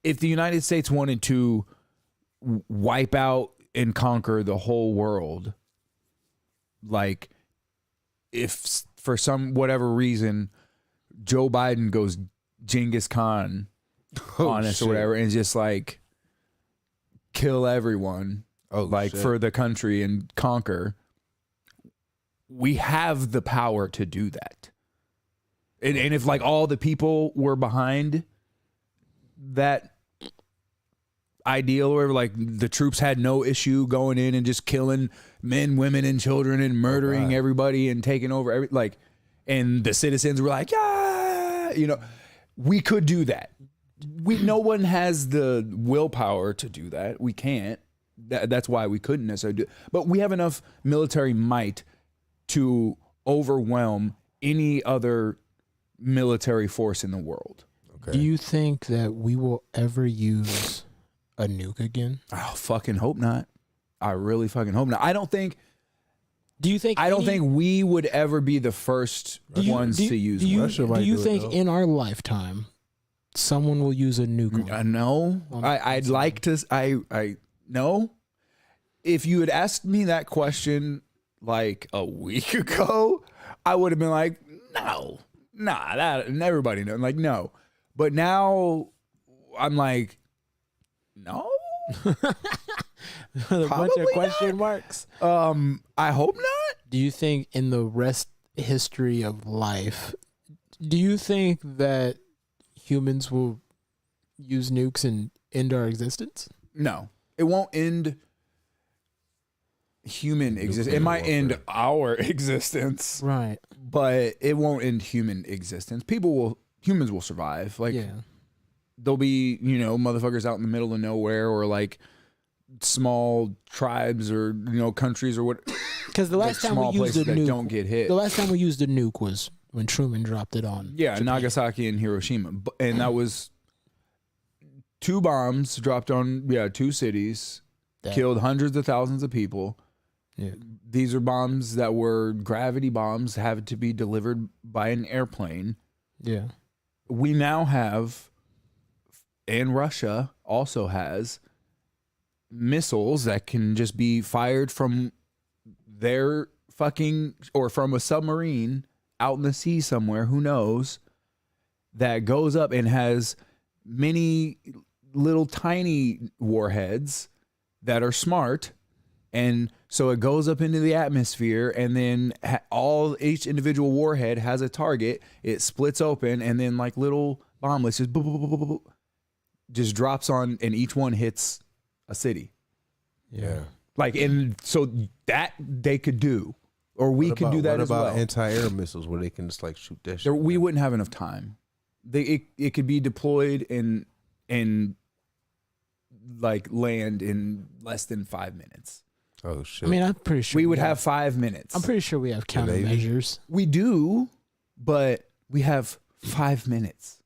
if the United States wanted to wipe out and conquer the whole world, like, if for some whatever reason Joe Biden goes Genghis Khan on us or whatever, and just like kill everyone, like shit. for the country and conquer, we have the power to do that. And if like all the people were behind that ideal, or like the troops had no issue going in and just killing men, women, and children and murdering everybody and taking over and the citizens were like, yeah, we could do that. No one has the willpower to do that. We can't. That's why we couldn't necessarily do it. But we have enough military might to overwhelm any other military force in the world. Okay. Do you think that we will ever use a nuke again? I fucking hope not. I really fucking hope not. I don't think we would ever be the first ones to use one. Russia might Do you do it, think though. in our lifetime someone will use a nuke? No. I'd like to. I no. If you had asked me that question like a week ago, I would have been like, no, nah, that, and everybody knows. Like, no. But now I'm like, no. A bunch Probably of question marks. I hope not. Do you think in the rest history of life, do you think that humans will use nukes and end our existence? No, it won't end human existence. It Nuclear might end warfare. our existence, there'll be, you know, motherfuckers out in the middle of nowhere or like small tribes or, you know, countries or what. Because the last time small we used the places that nuke, don't get hit. the last time we used the nuke was when Truman dropped it on. Yeah, Japan. Nagasaki and Hiroshima. And that was 2 bombs dropped on, 2 cities, killed hundreds of thousands of people. Yeah. These are bombs that were gravity bombs, have to be delivered by an airplane. Yeah. We now have, and Russia also has, missiles that can just be fired from their fucking, or from a submarine out in the sea somewhere, who knows, that goes up and has many little tiny warheads that are smart. And so it goes up into the atmosphere, and then each individual warhead has a target. It splits open, and then like little bomblets just drops on, and each one hits a city. Yeah. Like, and so that they could do, or we could do that as well. What about anti-air missiles where they can just like shoot that shit? We wouldn't have enough time. It could be deployed and like land in less than 5 minutes. Oh shit! I mean, I'm pretty sure We would have 5 minutes. I'm pretty sure we have countermeasures. We do, but we have 5 minutes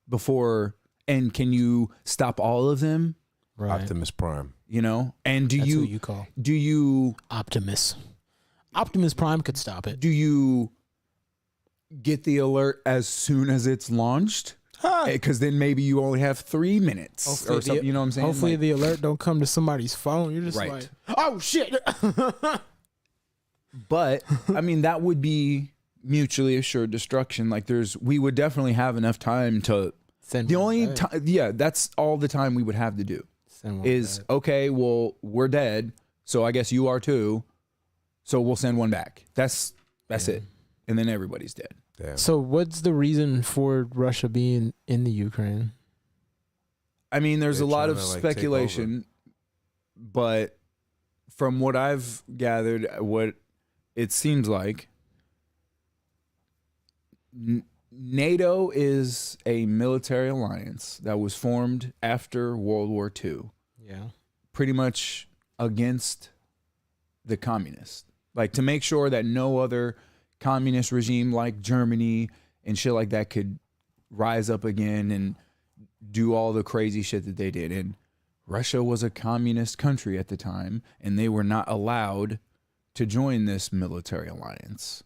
before. And can you stop all of them? Right. Optimus Prime. You know, and That's who you call do you Optimus. Optimus Prime could stop it. do you get the alert as soon as it's launched? Because then maybe you only have 3 minutes Hopefully or something. You know what I'm saying? Hopefully Like, the alert don't come to somebody's phone. You're just Right. like, oh shit. but I mean, that would be mutually assured destruction. Like we would definitely have enough time to. Send The one only back. time, that's all the time we would have to do Send one is back. okay. Well, we're dead, so I guess you are too. So we'll send one back. That's it, and then everybody's dead. Damn. So what's the reason for Russia being in the Ukraine? I mean, there's They're a lot trying of to, like, speculation, but from what I've gathered, what it seems like, NATO is a military alliance that was formed after World War II, Yeah. pretty much against the communists, like to make sure that no other communist regime like Germany and shit like that could rise up again and do all the crazy shit that they did. And Russia was a communist country at the time, and they were not allowed to join this military alliance.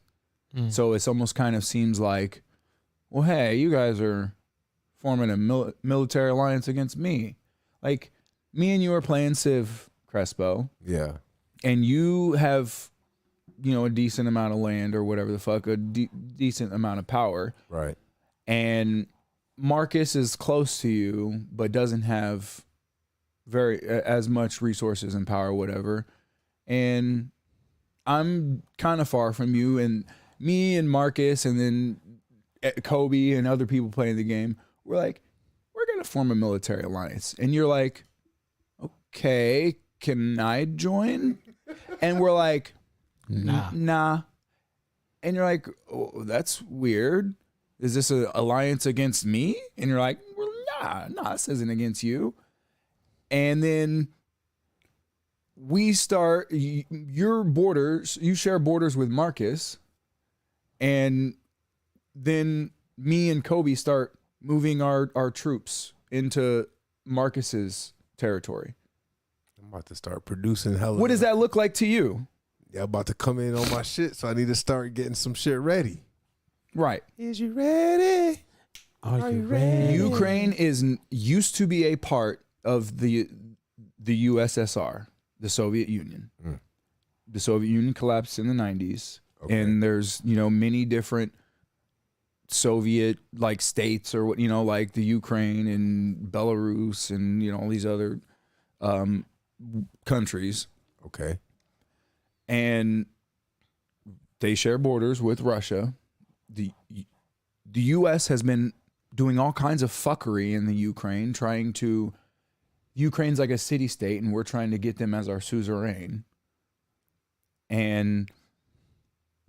So it's almost kind of seems like, well, hey, you guys are forming a military alliance against me. Like, me and you are playing Civ, Crespo, Yeah. and you have, you know, a decent amount of land or whatever the fuck, a decent amount of power. Right. And Marcus is close to you, but doesn't have as much resources and power, whatever. And I'm kind of far from you, and me and Marcus and then Kobe and other people playing the game, we're like, we're going to form a military alliance. And you're like, okay, can I join? And we're like, nah. And you're like, oh, that's weird. Is this an alliance against me? And you're like, well, nah, this isn't against you. And then we start, your borders, you share borders with Marcus. And then me and Kobe start moving our troops into Marcus's territory. I'm about to start producing hella. What does that look like to you? Yeah, I'm about to come in on my shit, so I need to start getting some shit ready. Right. Is you ready? Are you ready? Ukraine used to be a part of the USSR, the Soviet Union. The Soviet Union collapsed in the 90s. Okay. And there's, you know, many different Soviet like states or what, you know, like the Ukraine and Belarus and, you know, all these other countries. Okay. And they share borders with Russia. The U.S. has been doing all kinds of fuckery in the Ukraine, Ukraine's like a city state, and we're trying to get them as our suzerain. And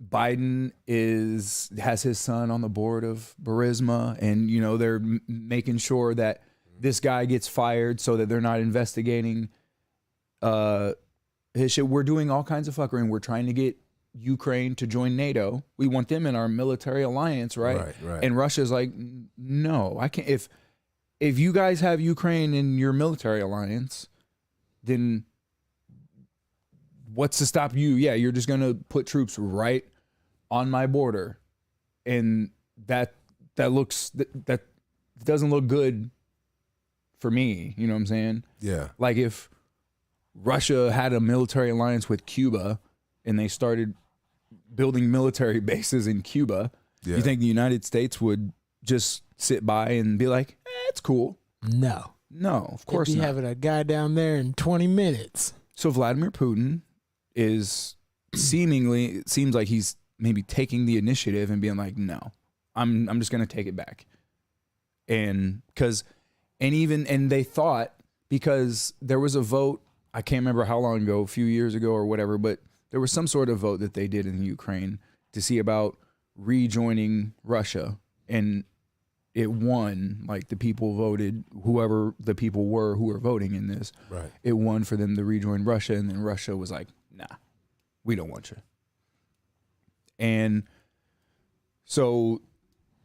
Biden has his son on the board of Burisma, and you know they're making sure that this guy gets fired so that they're not investigating his shit. We're doing all kinds of fuckery, and we're trying to get Ukraine to join NATO. We want them in our military alliance, right? Right. And Russia's like, no, I can't. If you guys have Ukraine in your military alliance, then what's to stop you? Yeah, you're just gonna put troops right on my border, and that doesn't look good for me. You know what I'm saying? Yeah. Like if Russia had a military alliance with Cuba and they started building military bases in Cuba, you think the United States would just sit by and be like, it's cool? No, of course They'd be not. having a guy down there in 20 minutes. So Vladimir Putin is it seems like he's maybe taking the initiative and being like, no, I'm just going to take it back. And they thought, because there was a vote, I can't remember how long ago, a few years ago or whatever, but there was some sort of vote that they did in Ukraine to see about rejoining Russia, and it won. Like the people voted, whoever the people were who were voting in this, Right. it won for them to rejoin Russia, and then Russia was like, nah, we don't want you. And so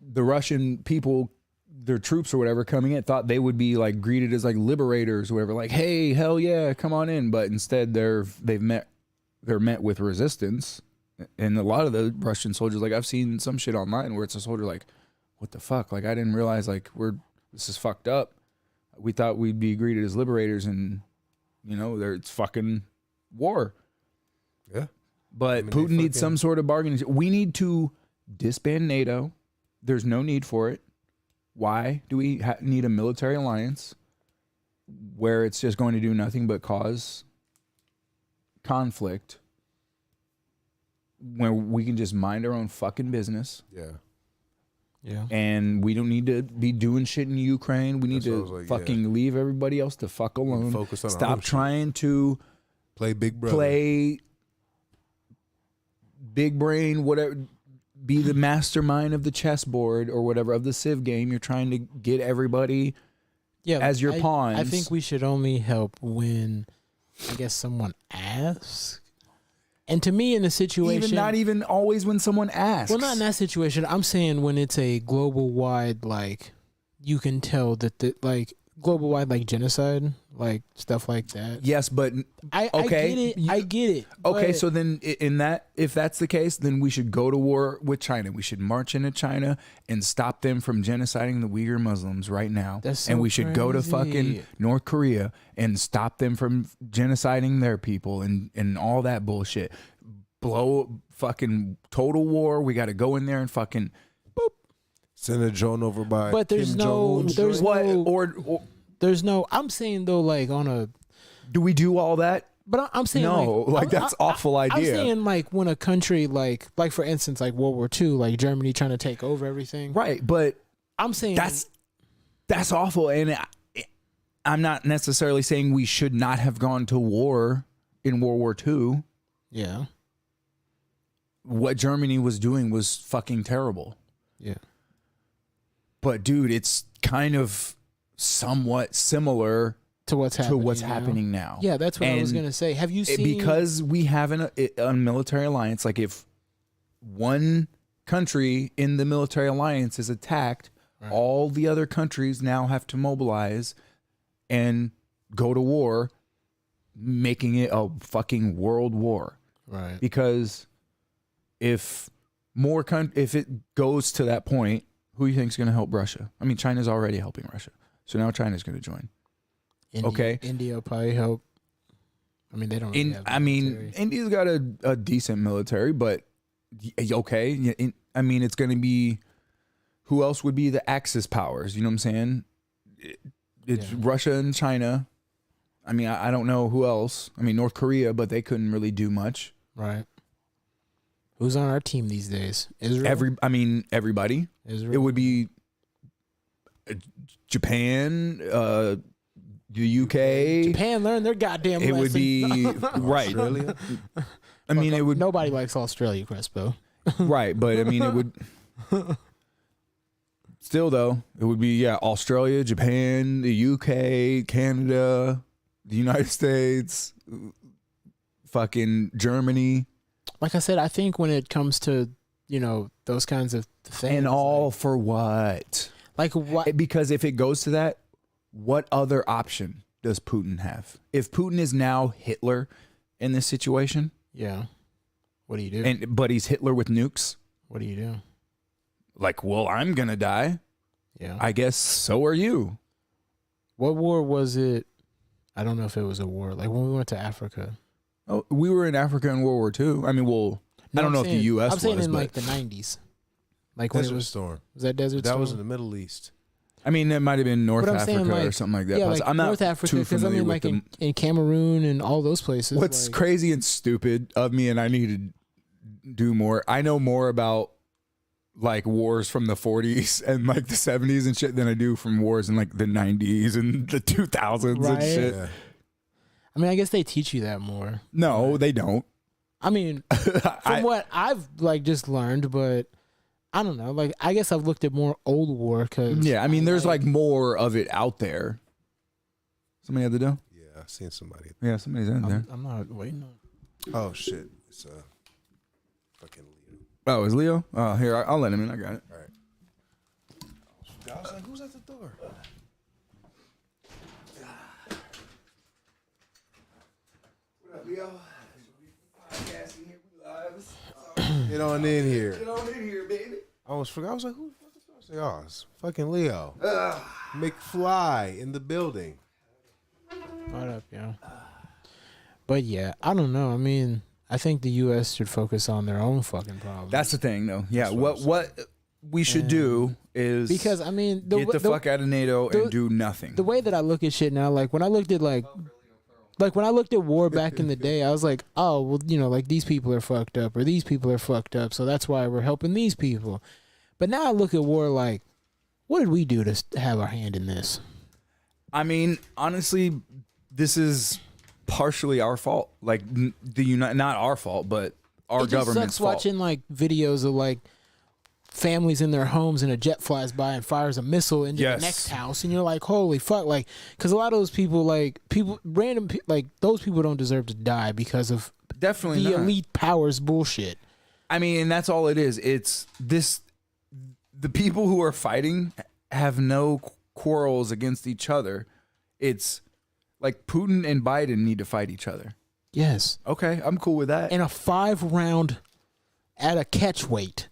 the Russian people, their troops or whatever coming in, thought they would be like greeted as like liberators or whatever, like, hey, hell yeah, come on in. But instead they're met with resistance. And a lot of the Russian soldiers, like I've seen some shit online where it's a soldier like, what the fuck? Like I didn't realize like this is fucked up. We thought we'd be greeted as liberators, and it's fucking war. Yeah. But Putin needs some sort of bargaining. We need to disband NATO. There's no need for it. Why do we need a military alliance where it's just going to do nothing but cause conflict when we can just mind our own fucking business? Yeah. And we don't need to be doing shit in Ukraine. We need to fucking leave everybody else the fuck alone. Focus on our own Stop shit. trying to Play Big Brother. play big brain, whatever. Be the mastermind of the chessboard or whatever of the Civ game. You're trying to get everybody as your pawns. I think we should only help when, I guess, someone asks. And to me, in a situation, not even always when someone asks. well, not in that situation. I'm saying when it's a global wide, like, you can tell that global wide, like genocide, like stuff like that. Yes, but I get it. Okay, but so then if that's the case, then we should go to war with China. We should march into China and stop them from genociding the Uyghur Muslims right now. That's so and we should go to crazy. fucking North Korea and stop them from genociding their people and all that bullshit. Blow fucking total war. We got to go in there and fucking boop. Send a drone over by. But there's Kim no- Jong-un. there's What no- or there's no. I'm saying though, like on a. do we do all that? But I'm saying No, like, that's awful idea. I'm saying like when a country like for instance like World War II, like Germany trying to take over everything. Right, but I'm saying that's awful, and I'm not necessarily saying we should not have gone to war in World War II. yeah, What Germany was doing was fucking terrible. yeah. But dude, it's kind of somewhat similar To what's happening. now. Yeah, that's what I was And gonna say. Have you seen? because we have a military alliance, like if one country in the military alliance is attacked, all the other countries now have to mobilize and go to war, making it a fucking world war. right? Because if it goes to that point, who do you think is going to help Russia? I mean, China's already helping Russia, so now China's going to join. Okay. India will probably help. I mean, they don't. Really have military. India's got a decent military, but okay. I mean, it's going to be who else would be the Axis powers? You know what I'm saying? It's Russia and China. I mean, I don't know who else. I mean, North Korea, but they couldn't really do much. Right. Who's on our team these days? Israel. Everybody. Israel. It would be Japan, the UK. Japan learned their goddamn It lesson. would be right. Australia. I mean, it would Nobody likes Australia, Crespo. right, but I mean, it would. Still though, it would be Australia, Japan, the UK, Canada, the United States, fucking Germany, Like I said, I think when it comes to those kinds of things, and all for what? like what? Because if it goes to that, what other option does Putin have? If Putin is now Hitler in this situation, Yeah. What do you do? but he's Hitler with nukes, What do you do? like, well, I'm gonna die. Yeah. I guess so are you. What war was it? I don't know if it was a war. Like when we went to Africa. Oh, we were in Africa in World War II. I mean, I don't know if the U.S. I'm saying was, in but like the 90s. Like when Desert it was Storm. that Desert That Storm? was in the Middle East. I mean, it might have been North But I'm Africa saying, or like, something like that. yeah, like I'm not North Africa, too because I familiar mean, with like them. in Cameroon and all those places. What's like, crazy and stupid of me, and I need to do more. I know more about like wars from the 40s and like the 70s and shit than I do from wars in like the 90s and the 2000s and Right. shit. Yeah. I mean, I guess they teach you that more. No, they don't. I mean, from what I've like just learned, but I don't know. Like, I guess I've looked at more old war because I mean, there's like more of it out there. Somebody at the door? Yeah, I seen somebody. Yeah, somebody's in there. I'm not waiting on. Oh shit! It's fucking Leo. Oh, is Leo? Oh, here, I'll let him in. I got it. All right. I was like, who's at the door? What up, Leo? Podcasting here, we live. Get on in here. Get on in here, baby. I almost forgot. I was like, who the fuck is that? I was like, oh, it's fucking Leo. McFly in the building. What up, yo? But yeah, I don't know. I mean, I think the U.S. should focus on their own fucking problems. That's the thing, though. Yeah, what we should do is because I mean, get the fuck out of NATO and do nothing. The way that I look at shit now, like when I looked at like when I looked at war back in the day, I was like, oh well, like these people are fucked up or these people are fucked up, so that's why we're helping these people. But now I look at war like, what did we do to have our hand in this? I mean, honestly, this is partially our fault. Like not our fault, but our It just government's sucks fault. watching like videos of like families in their homes and a jet flies by and fires a missile into Yes. the next house, and you're like, holy fuck, like, because a lot of those people, like like those people don't deserve to die because of Definitely the not. elite powers bullshit. I mean, and that's all it is. It's this: the people who are fighting have no quarrels against each other. It's like Putin and Biden need to fight each other. Yes, Okay, I'm cool with that. in a 5-round at a catch weight.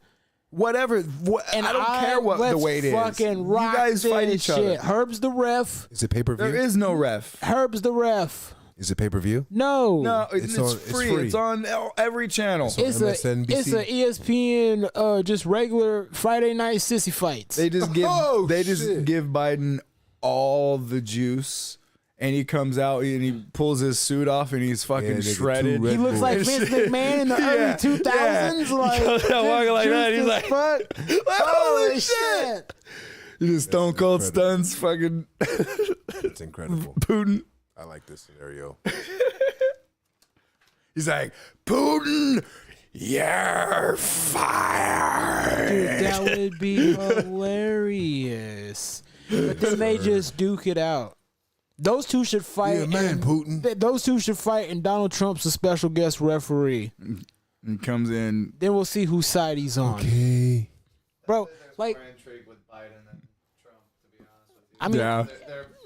Whatever. And I don't care what the let's weight is. fucking You rock guys fight this each shit. other. Herb's the ref. Is it pay per There view? is no ref. Herb's the ref. Is it pay per view? No, No, it's It's free. free. It's on every channel. It's a MSNBC. ESPN just regular Friday night sissy fights. They just give Oh, they just shit. give Biden all the juice, and he comes out and he pulls his suit off and he's fucking nigga, shredded. two Red He looks like And Vince shit. McMahon in the early 2000s. He Like, comes out walking like that. He's juiced like, as fuck. holy shit! He just stone cold incredible. stuns fucking It's incredible. Putin. I like this scenario. He's like, Putin, you're fired. Dude, that would be hilarious. But then they just duke it out. Those two should fight. Yeah, man, and- Putin. Those two should fight, and Donald Trump's a special guest referee. He comes in. Then we'll see whose side he's on. Okay. Bro, like, More intrigue with Biden and Trump, to be honest with you. I mean, Yeah.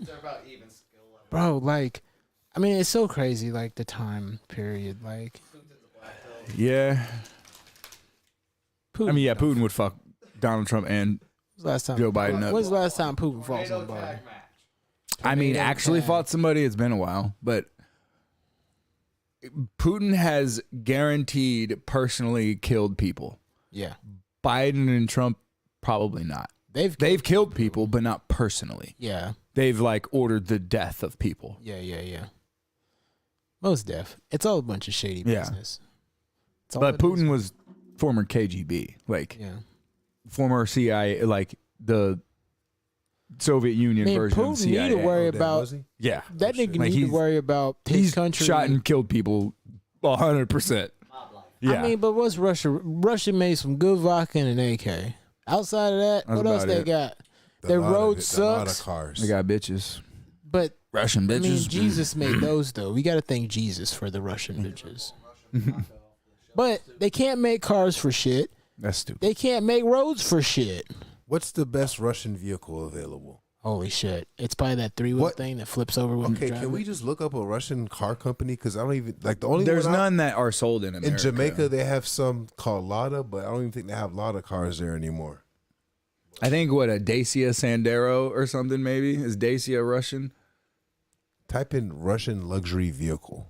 They're about even skill level. bro, like, I mean, it's so crazy, like, the time period. Like, Yeah. Putin. I mean, yeah, Putin would fuck Donald Trump and When's the last time Joe Biden up. When's the last time Putin fought Tornado somebody? tag match. I mean, Tornado actually tag. fought somebody. It's been a while, but Putin has guaranteed personally killed people. Yeah. Biden and Trump probably not. They've killed people, but not personally. Yeah. They've like ordered the death of people. Yeah. Most deaf. It's all a bunch of shady Yeah. business. It's all But it is. Putin was former KGB, like Yeah. former CIA, like the Soviet Union I mean, version of Putin CIA. need to worry Oh, damn, about was he? Yeah, that nigga Like, need to he's- worry about his he's country. shot and killed people 100%. Yeah, I mean, but what's Russia? Russia made some good vodka and an AK. Outside of that, That's what else about they it. got? A Their lot of road it- a lot of sucks. cars. They got bitches. But Russian bitches. I mean, Jesus made those though. We got to thank Jesus for the Russian bitches. But they can't make cars for shit. That's stupid. They can't make roads for shit. What's the best Russian vehicle available? Holy shit! It's probably that 3-wheel What? thing that flips over when you Okay, drive can we it. just look up a Russian car company? Because I don't even like the only There's one none that are sold in America. in Jamaica. They have some called Lada, but I don't even think they have Lada cars there anymore. I think what a Dacia Sandero or something maybe is Dacia Russian. Type in Russian luxury vehicle.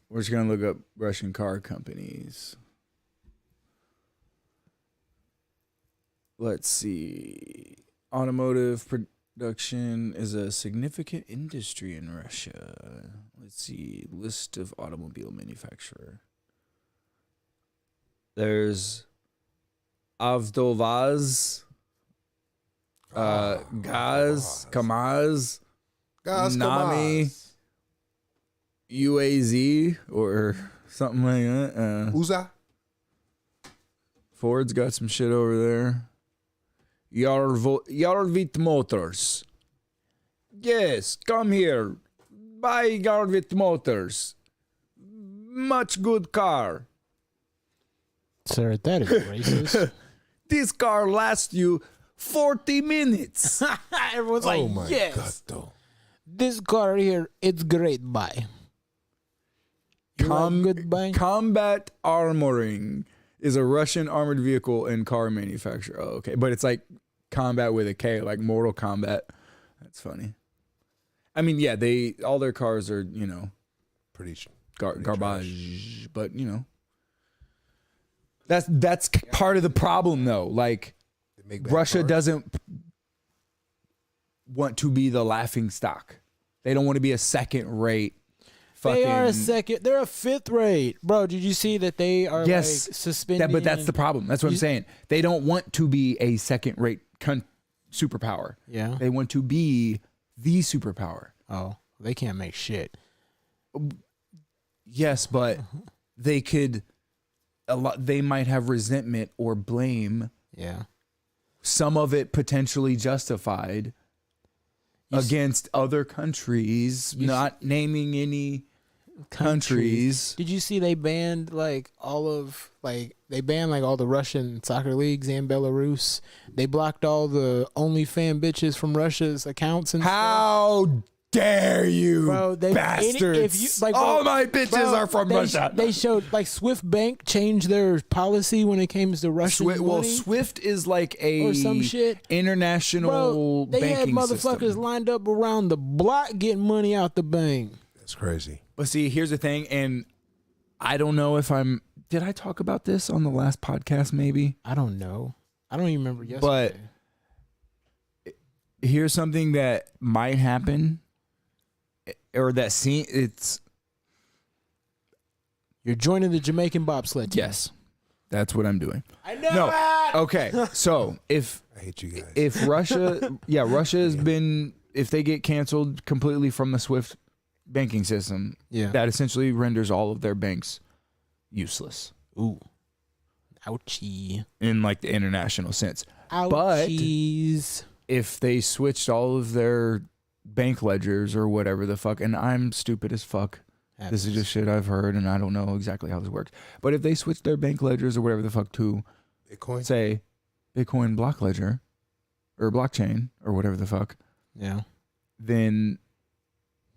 We're just gonna look up Russian car companies. Let's see. Automotive production is a significant industry in Russia. Let's see. List of automobile manufacturer. There's Avtovaz, Gaz, Kamaz, Nami, UAZ, or something like that. Uza. Ford's got some shit over there. Yarvit Motors. Yes, come here. Buy Yarvit Motors. Much good car. Sir, that is racist. This car lasts you 40 minutes. Everyone's Oh like, my yes, god, though. this car here, it's great. Bye. You like goodbye. Combat Armoring is a Russian armored vehicle and car manufacturer. Oh, okay. But it's like combat with a K, like Mortal Kombat. That's funny. I mean, yeah, all their cars are, Pretty garbage, but that's part of the problem though. Like they make bad Russia cars. doesn't want to be the laughing stock. They don't want to be a second rate. They are a second. They're a fifth rate, bro. Did you see that they are like suspending? But that's the problem. That's what I'm saying. They don't want to be a second rate superpower. Yeah. They want to be the superpower. Oh, they can't make shit. Yes, but they could. They might have resentment or blame. Yeah. Some of it potentially justified against other countries. Not naming any countries. Did you see they banned like all the Russian soccer leagues and Belarus? They blocked all the OnlyFans bitches from Russia's accounts and stuff. How dare you, Bro, bastards! bro, all my bitches are from Russia. They showed like Swift Bank changed their policy when it came to Russian money. Swift is like a Or some shit. international Bro, they had banking motherfuckers system. lined up around the block getting money out the bank. That's crazy. But see, here's the thing, and I don't know if did I talk about this on the last podcast? Maybe. I don't know. I don't even remember yesterday. But here's something that might happen, or it's You're joining the Jamaican bobsled team. yes, that's what I'm doing. I know No, it. okay. So if I hate you guys. if Russia has been, if they get canceled completely from the SWIFT banking system, Yeah. that essentially renders all of their banks useless Ooh. Ouchie. in like the international sense. Ouchies. If they switched all of their bank ledgers or whatever the fuck, and I'm stupid as fuck. This is just shit I've heard, and I don't know exactly how this works. But if they switch their bank ledgers or whatever the fuck to, Bitcoin. say, Bitcoin block ledger or blockchain or whatever the fuck, Yeah. then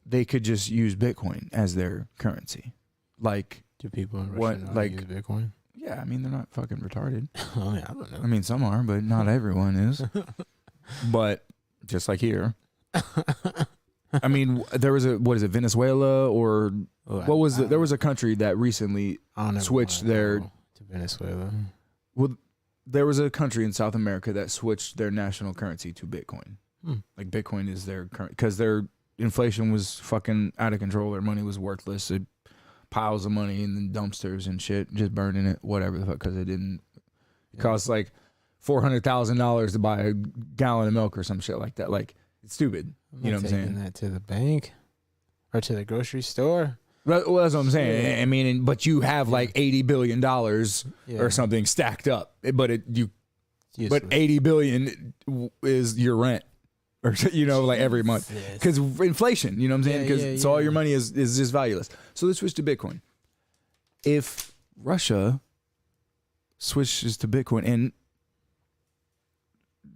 they could just use Bitcoin as their currency. Like, Do people in Russia What, know how to like- use Bitcoin? yeah, I mean, they're not fucking retarded. Oh, yeah, I don't know. I mean, some are, but not everyone is. But just like here. I mean, there was Venezuela or Oh, what was it? There was a country that recently I don't ever switched wanna their- go to Venezuela. there was a country in South America that switched their national currency to Bitcoin. Like Bitcoin is their current, because their inflation was fucking out of control. Their money was worthless. It piles of money in the dumpsters and shit, just burning it, whatever the fuck, because it cost like $400,000 to buy a gallon of milk or some shit like that. Like, it's stupid. I'm You know not what I'm taking saying? that to the bank or to the grocery store. Well, that's what I'm saying. I mean, but you have like $80 billion or something stacked up, but but 80 billion is your rent, or like every month, because inflation. You know what I'm saying? Because so all your money is just valueless. So let's switch to Bitcoin. If Russia switches to Bitcoin, and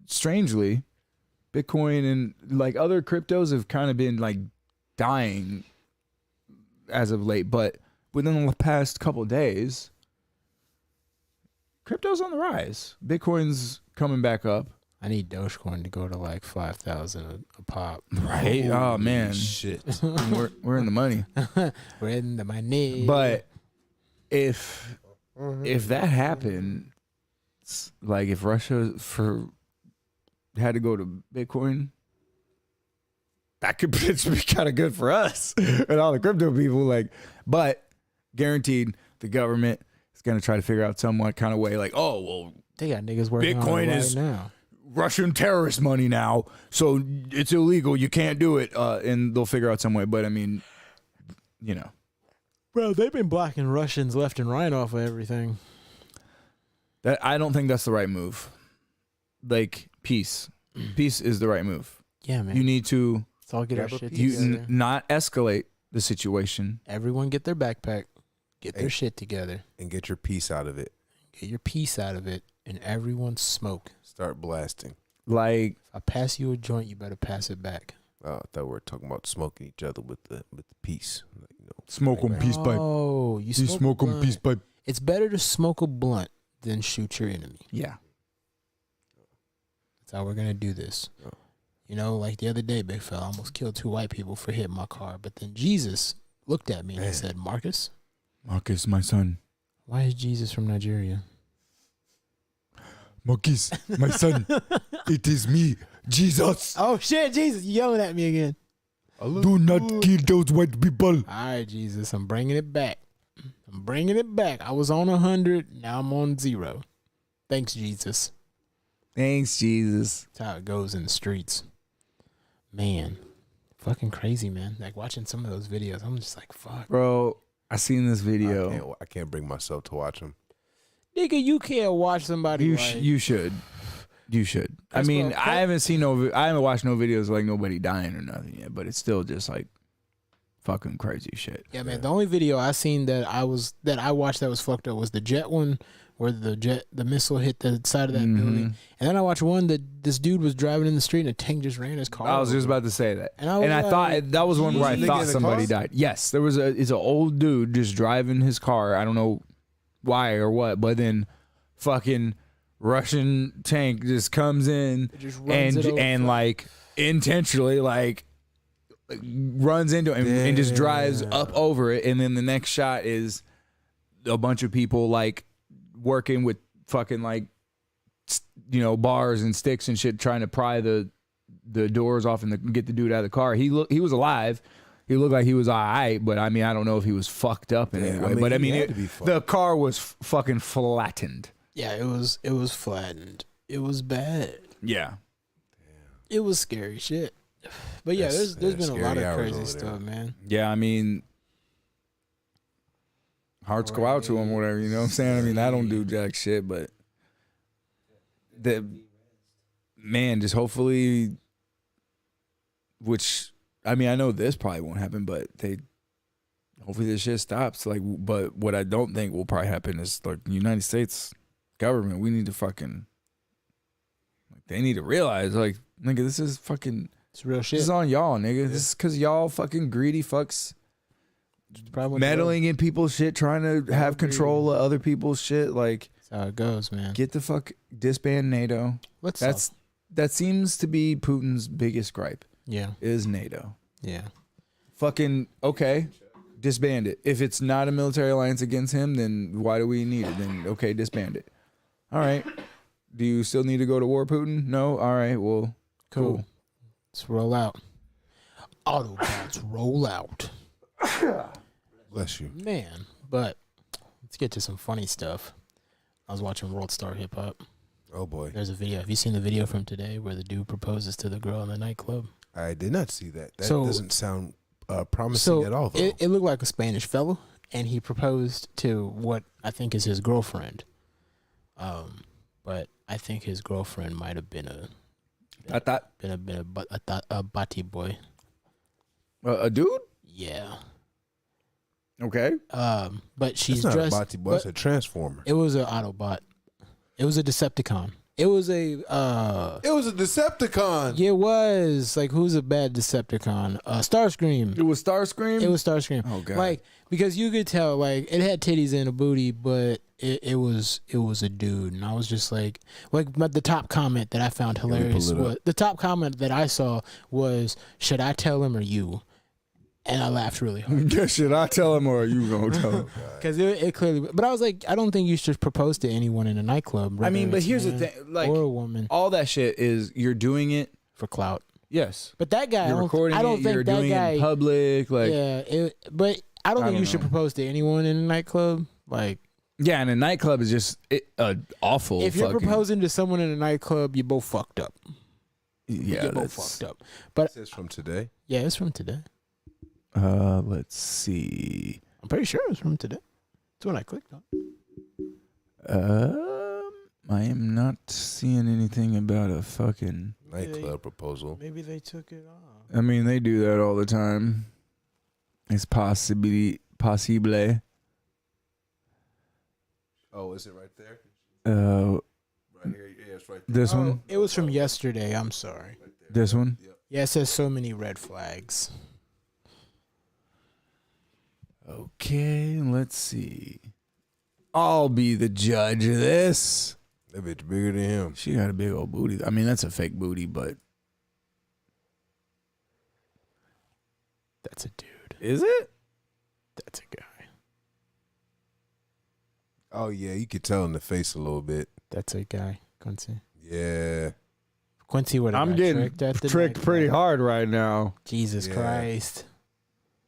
strangely, Bitcoin and like other cryptos have kind of been like dying as of late, but within the past couple of days, crypto's on the rise. Bitcoin's coming back up. I need Dogecoin to go to like 5,000 a pop. Right? Oh man, Shit. we're in the money. We're in the money. But if that happened, like if Russia had to go to Bitcoin, that could potentially be kind of good for us and all the crypto people. Like, but guaranteed, the government is going to try to figure out some kind of way. Like, oh well, they got niggas working Bitcoin on it is right now. Russian terrorist money now, so it's illegal. You can't do it, and they'll figure out some way. But I mean, Bro, they've been blocking Russians left and right off of everything. that I don't think that's the right move. Like peace is the right move. Yeah, man. You need to Let's all get our shit together. not escalate the situation. Everyone get their backpack, get their shit together, And get your piece out of it. get your piece out of it, and everyone smoke. Start blasting. Like If I pass you a joint, you better pass it back. I thought we were talking about smoking each other with the piece. Like, smoke on peace pipe. Oh, you You smoke a on blunt. peace pipe. It's better to smoke a blunt than shoot your enemy. Yeah. That's how we're gonna do this. Like the other day, big fella, I almost killed 2 white people for hitting my car. But then Jesus looked at me and he said, Marcus, My son. why is Jesus from Nigeria? Marcus, my son. It is me, Jesus. Oh shit, Jesus, you yelling at me again. Do not kill those white people. All right, Jesus, I'm bringing it back. I was on 100, now I'm on 0. Thanks, Jesus. Thanks, Jesus. That's how it goes in the streets. Man, fucking crazy, man. Like watching some of those videos, I'm just like, fuck. Bro, I seen this video. I can't bring myself to watch them. Nigga, you can't watch somebody You like... you should. You should. I That's mean, what- I haven't watched no videos like nobody dying or nothing yet, but it's still just like fucking crazy shit. Yeah, man. The only video I seen that I watched that was fucked up was the jet one, where the missile hit the side of that building, and then I watched one that this dude was driving in the street and a tank just ran his car. I was just over. about to say that, And I was I like, thought that was one where I Jesus. thought Nigga in the somebody car? died. Yes, there was it's an old dude just driving his car. I don't know why or what, but then fucking Russian tank just comes in It just runs it over. and like intentionally like runs into him and just drives up over it, and then the next shot is a bunch of people like working with fucking like bars and sticks and shit trying to pry the doors off and get the dude out of the car. He was alive. He looked like he was all right, but I mean I don't know if he was fucked up in any way. But I mean the car was fucking flattened. Yeah, it was flattened. It was bad. Yeah. It was scary shit. But yeah, there's been a lot of crazy stuff, man. Yeah, I mean, hearts go out to him, whatever, you know what I'm saying? I mean, I don't do jack shit, but just hopefully, which, I mean, I know this probably won't happen, but hopefully this shit stops. Like, but what I don't think will probably happen is, like, the United States government, we need to fucking, they need to realize, like, nigga, this is fucking... It's real shit. This is on y'all, nigga. This is because y'all fucking greedy fucks meddling in people's shit, trying to have control of other people's shit. Like, That's how it goes, man. get the fuck disband NATO. That seems to be Putin's biggest gripe. Yeah. Is NATO. Yeah. Fucking okay, disband it. If it's not a military alliance against him, then why do we need it? Then okay, disband it. All right. Do you still need to go to war, Putin? No. All right. Well, cool. Let's roll out. Autobots roll out. Bless you. Man, but let's get to some funny stuff. I was watching World Star Hip Hop. Oh boy. There's a video. Have you seen the video from today where the dude proposes to the girl in the nightclub? I did not see that. That So- doesn't sound promising at all, though. it looked like a Spanish fellow, and he proposed to what I think is his girlfriend. But I think his girlfriend might have been a bati boy. A dude. Yeah. Okay. But she's It's not dressed. a Bati boy. It's a transformer. It was an Autobot. It was a Decepticon. It was a. It was a Decepticon. Yeah, it was like who's a bad Decepticon? Starscream. It was Starscream. It was Starscream. Oh god. Like because you could tell like it had titties and a booty, but it was a dude, and I was just like but the top comment that I found hilarious was the top comment that I saw was, "Should I tell him or you?" And I laughed really hard. Should I tell him or are you gonna tell him? Because it clearly, but I was like, I don't think you should propose to anyone in a nightclub. I mean, whether but it's a here's the man thing: like or a woman all that shit is you're doing it. for clout. Yes, But that guy, you're recording I don't it. think You're that doing guy. it in public. Like But I don't I think don't you should know. propose to anyone in a nightclub. Like, yeah, and a nightclub is just awful. if you're fucking, proposing to someone in a nightclub, you both fucked up. yeah, You're both that's. fucked up. But This is from today. yeah, it's from today. Let's see. I'm pretty sure it's from today. That's when I clicked on. I am not seeing anything about a fucking. Nightclub proposal. Maybe they took it off. I mean, they do that all the time. It's possible. Oh, is it right there? Uh, Right here. Yeah, it's right there. this one. It was from yesterday. I'm sorry. Right there. This one. Yep. Yeah, it says so many red flags. Okay, let's see. I'll be the judge of this. That bitch bigger than him. She got a big old booty. I mean, that's a fake booty, but That's a dude. is it? That's a guy. Oh yeah, you could tell in the face a little bit. That's a guy. Quincy. Yeah. Quincy would have I'm got getting tricked at the tricked pretty nightclub. hard right now. Jesus Yeah. Christ.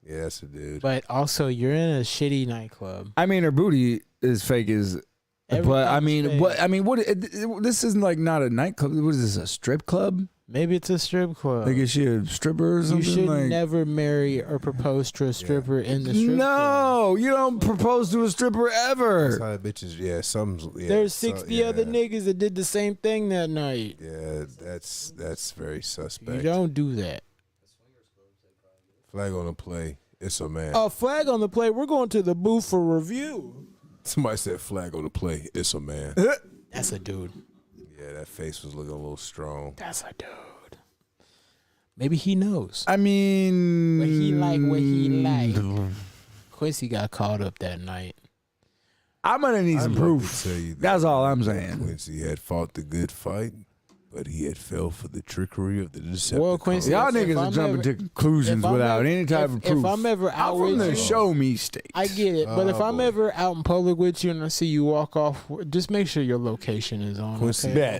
Yeah, that's a dude. But also, you're in a shitty nightclub. I mean, her booty is fake as. But I mean, Everything's what? fake. I mean, what? This isn't like not a nightclub. What is this? A strip club? Maybe it's a strip club. Like, is she a stripper or something? You should like, never marry or propose to a stripper in the strip club. no, you don't propose to a stripper That's ever. how bitches. Yeah, some. Yeah, There's so- 60 other yeah. niggas that did the same thing that night. Yeah, that's very You suspect. don't do that. Flag on the play. It's a man. A flag on the play. We're going to the booth for review. Somebody said flag on the play. It's a man. That's a dude. Yeah, that face was looking a little strong. That's a dude. Maybe he knows. I mean, What he like. Quincy got caught up that night. I'm gonna need some I'd love proof. to tell you that That's all I'm saying. Quincy had fought the good fight, but he had fell for the trickery of the Decepticons. Well, Quincy, Y'all if niggas are I'm jumping ever- to conclusions if I'm without ever- any type of proof. If I'm ever out I'm from with the you, show me state. I get it. But if Oh, I'm boy. ever out in public with you and I see you walk off, just make sure your location is on. Quincy, okay?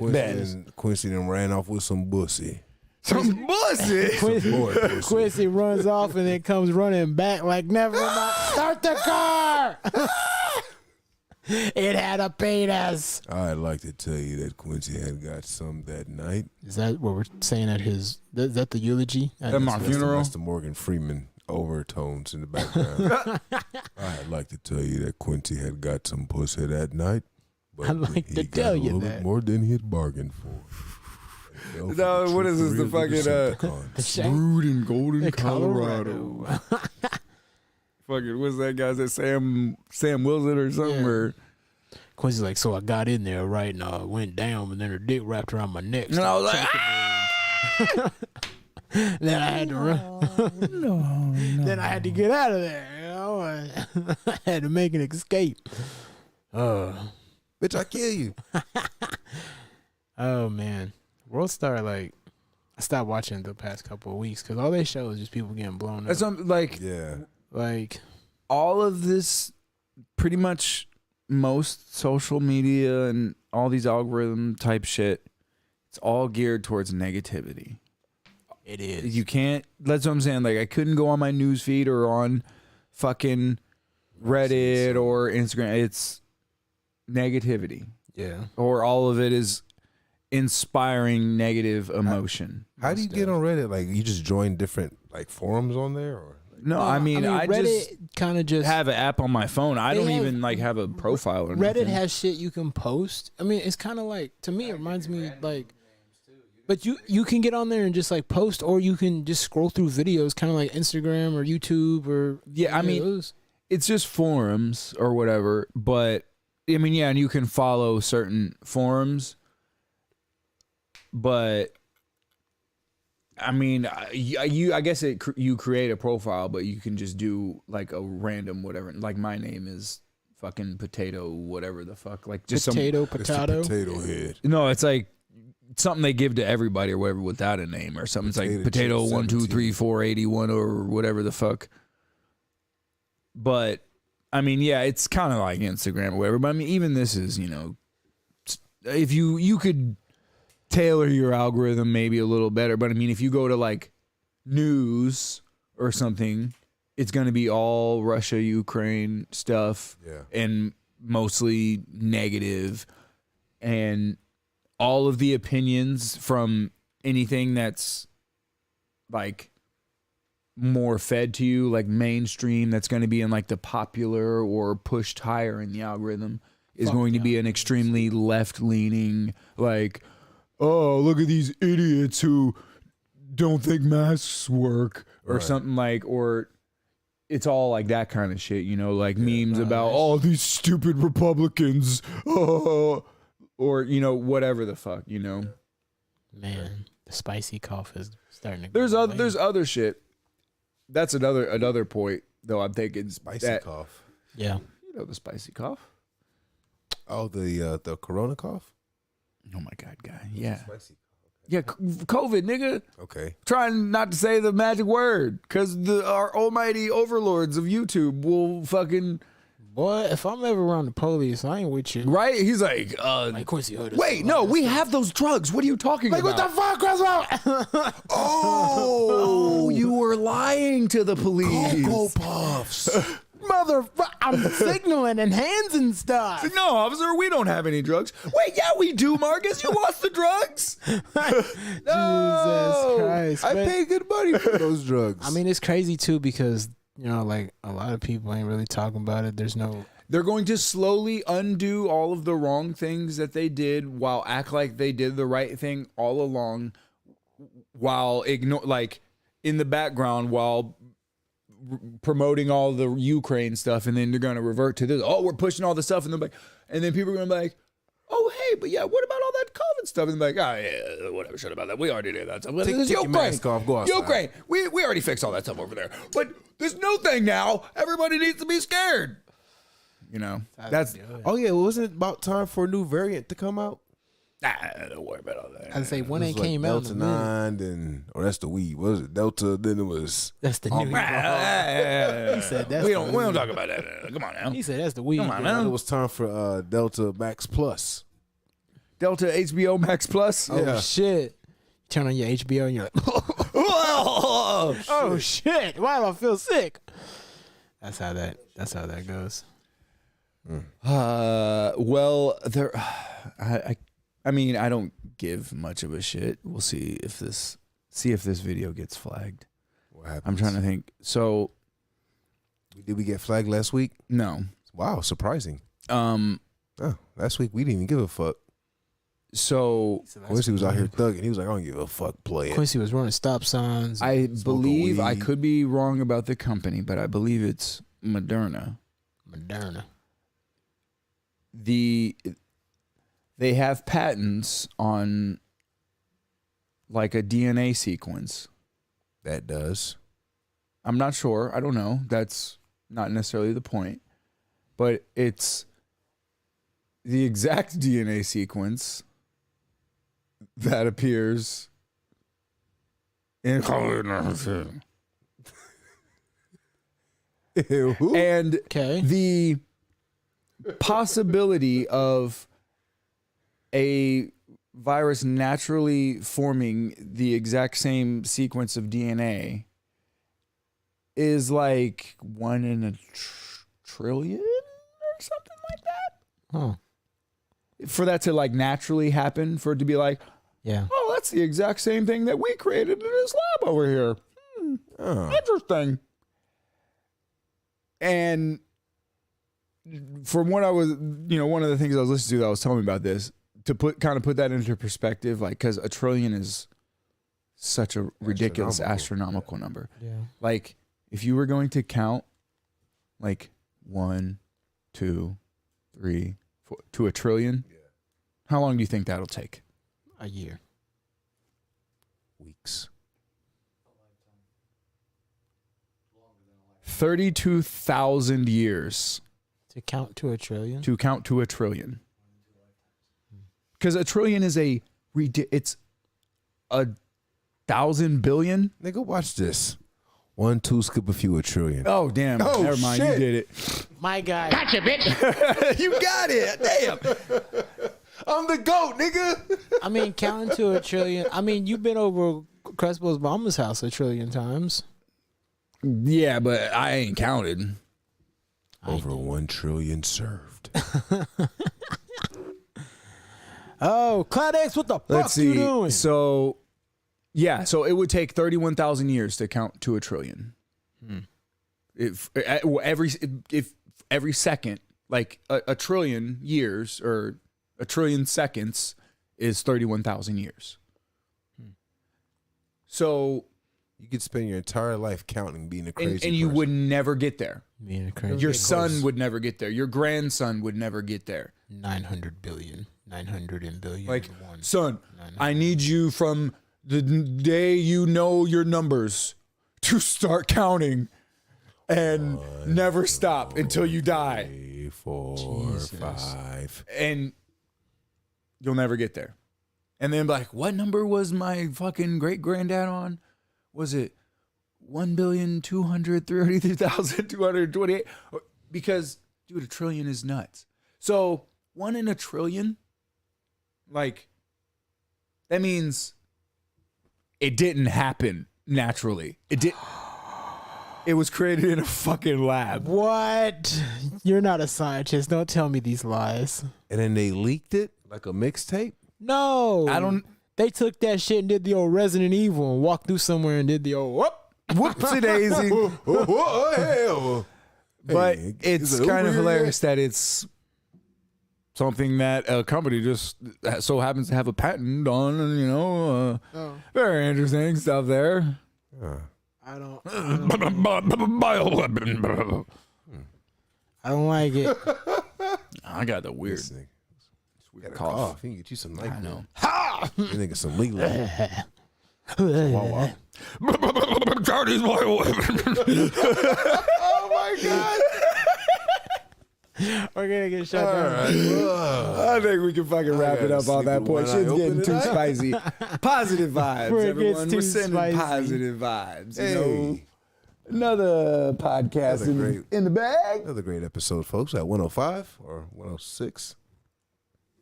Quincy done ran off with some bussy. Some bullshit. Quincy, Boy, pussy. Quincy runs off and then comes running back like never mind. Start the car. It had a penis. I'd like to tell you that Quincy had got some that night. Is that what we're saying at his? Is that the eulogy? At my That's the- funeral? That's the Morgan Freeman overtones in the background. I'd like to tell you that Quincy had got some pussy that night. But I'd like he to got tell a you little that. bit more than he had bargained for. And fell for No, what is this, the trickery of fucking, Decepticons. The shank- Brewed in Golden, Colorado. Colorado. Fucking, what's that guy's that Sam Wilson or something? Yeah. Or Quincy's like, so I got in there, right, and I went down, and then her dick wrapped around my neck. and I was like, Then I had to run. no. Then I had to get out of there. You know, I had to make an escape. Bitch, I kill you. Oh man, World Star, like, I stopped watching the past couple of weeks because all they show is just people getting blown up. That's like Yeah. Like, all of this, pretty much most social media and all these algorithm type shit, it's all geared towards negativity. it is. You can't. That's what I'm saying. Like, I couldn't go on my news feed or on fucking Reddit or Instagram. It's negativity, Yeah. or all of it is inspiring negative emotion. How do you get on Reddit? Like, you just join different like forums on there, or No, I mean I Reddit just kind of just have an app on my phone. I They don't have- even like have a profile or Reddit nothing. has shit you can post. I mean, it's kind of like, to me, it reminds me like, but you can get on there and just like post, or you can just scroll through videos, kind of like Instagram or YouTube or Yeah, I mean, those. it's just forums or whatever. But I mean, yeah, and you can follow certain forums. But I mean, I guess you create a profile, but you can just do like a random whatever. Like my name is fucking potato, whatever the fuck. Like just Potato. Potato head. No, it's like something they give to everybody or whatever without a name or something. It's like potato chip 1 2 17. 3 4 81 or whatever the fuck. But I mean, yeah, it's kind of like Instagram or whatever. But I mean, even this is, you know, if you could tailor your algorithm maybe a little better. But I mean, if you go to like news or something, it's going to be all Russia, Ukraine stuff. Yeah. And mostly negative. And all of the opinions from anything that's like more fed to you, like mainstream, that's going to be in like the popular or pushed higher in the algorithm, is going to be an extremely left-leaning, like, oh, look at these idiots who don't think masks work or something like, or it's all like that kind of shit, you know, like memes about all these stupid Republicans, or, you know, whatever the fuck, you know. Man, the spicy cough is starting to. There's go other away. there's other shit. That's another point though. I'm thinking Spicy that, cough. Yeah. you know, the spicy cough. Oh, the Corona cough. Oh my god, guy. Yeah, Spicy. yeah. COVID, nigga. Okay. Trying not to say the magic word because our almighty overlords of YouTube will fucking Boy, if I'm ever around the police, I ain't with you. right. He's like, Like Quincy Hood. wait, no, we have those drugs. What are you talking Like, about? what the fuck, Chris? Oh, you were lying to the police. Cocoa Puffs. Motherfucker, I'm signaling and hands and stuff. No, officer, we don't have any drugs. Wait, yeah, we do, Marcus. You lost the drugs. Jesus Christ. I man. paid good money for those drugs. I mean, it's crazy too because, you know, like a lot of people ain't really talking about it. There's no. They're going to slowly undo all of the wrong things that they did while act like they did the right thing all along, while like in the background while promoting all the Ukraine stuff, and then they're going to revert to this. Oh, we're pushing all the stuff, and they're like, and then people are going to be like, oh, hey, but yeah, what about all that COVID stuff? And they're like, oh, yeah, whatever, shut about that. We already did that stuff. Take your mask off, go outside. Ukraine, we already fixed all that stuff over there. But this new thing now, everybody needs to be scared. You know, that's oh yeah, well, wasn't it about time for a new variant to come out? don't worry about all that. I'd say when It it was came like out. Delta in a minute. 9, then that's the weed. What was it Delta? Then it was That's the new. He said that's we don't talk about that. Come on now. He said that's the weed. Come on, it man. was time for Delta Max Plus. Delta HBO Max Plus. Oh Yeah. shit! Turn on your HBO and you're like, Oh, oh shit! Why do I feel sick? That's how that goes. well, there. I mean, I don't give much of a shit. We'll see if this video gets flagged. What happened? I'm trying to think. So Did we get flagged last week? no. Wow, surprising. Oh, Last week we didn't even give a fuck. so Quincy was out here thugging. He was like, I don't give a fuck, play it. Quincy was running stop signs. I believe I weed. could be wrong about the company, but I believe it's Moderna. Moderna. They have patents on like a DNA sequence. That does. I'm not sure. I don't know. That's not necessarily the point. But it's the exact DNA sequence that appears in COVID-19. And Okay. the possibility of a virus naturally forming the exact same sequence of DNA is like 1 in a trillion or something like that. Huh. For that to like naturally happen, for it to be like, Yeah. oh, that's the exact same thing that we created in this lab over here. Oh. Interesting. And from what I was, one of the things I was listening to that was telling me about this, to put that into perspective, like, because a trillion is such a ridiculous astronomical number. Yeah. Like, if you were going to count, like, 1, 2, 3, 4, to a trillion, how long do you think that'll take? A year. Weeks. 32,000 years To count to a trillion? to count to a trillion. Because a trillion is it's 1,000 billion. Nigga, watch this. 1, 2, skip a few, a trillion. Oh, damn. Oh, Never mind. shit. You did it. My guy. You got it. Damn. I'm the GOAT, nigga. I mean, counting to a trillion. I mean, you've been over Crespo's mama's house a trillion times. Yeah, but I ain't counted. Over 1 trillion served. Oh, Cloud X, what the Let's fuck you see. doing? So it would take 31,000 years to count to a trillion. If every second, like a trillion years or a trillion seconds is 31,000 years. So You could spend your entire life counting, being a crazy and you person. would never get there. Being a crazy. Your son would never get there. Your grandson would never get there. 900 billion. 900 and billion. Like, and one. son, I need you from the day you know your numbers to start counting and never stop until you die. 3, 4, Jesus. 5. And you'll never get there. And then like, what number was my fucking great granddad on? Was it 1,233,228? Because, dude, a trillion is nuts. So 1 in a trillion, like, that means it didn't happen naturally. It was created in a fucking lab. What? You're not a scientist. Don't tell me these lies. And then they leaked it like a mixtape. No. I don't. They took that shit and did the old Resident Evil and walked through somewhere and did the old whoop. Whoopsie daisy. Oh, hell. But Hey, it's is it kind of over hilarious that it's something that a company just so happens to have a patent on, very interesting stuff there. I don't Bioweapon. I don't like it. I got the weird This nigga. Got a cough. cough. He can get you some I know. You nigga some legal. Wow. Chinese bioweapon. Oh my God. We're gonna get shut down. I think we can fucking wrap it gotta up on sleep that with point. one eye Shit's open getting too tonight. spicy. Positive vibes, Where it gets everyone. too We're sending spicy. positive vibes. You know, Hey. another podcast Another in the bag. Another great episode, folks. At 105 or 106.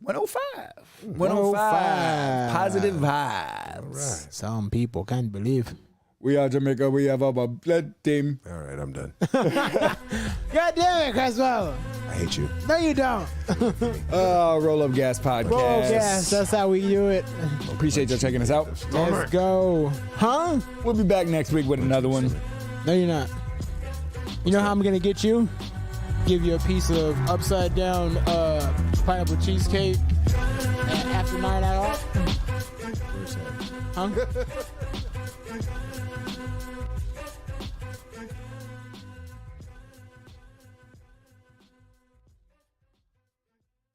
105. 105. Positive vibes. All right. Some people can't believe. We are Jamaica. We have our blood team. All right, I'm done. God damn it, Crespo. I hate you. No, you don't. Roll Up Gas Podcast. Roll gas. That's how we do it. Appreciate y'all checking us out. Let's go. Huh? We'll be back next week with another one. No, you're not. You know how I'm gonna get you? Give you a piece of upside down pineapple cheesecake after 9 hours. Huh?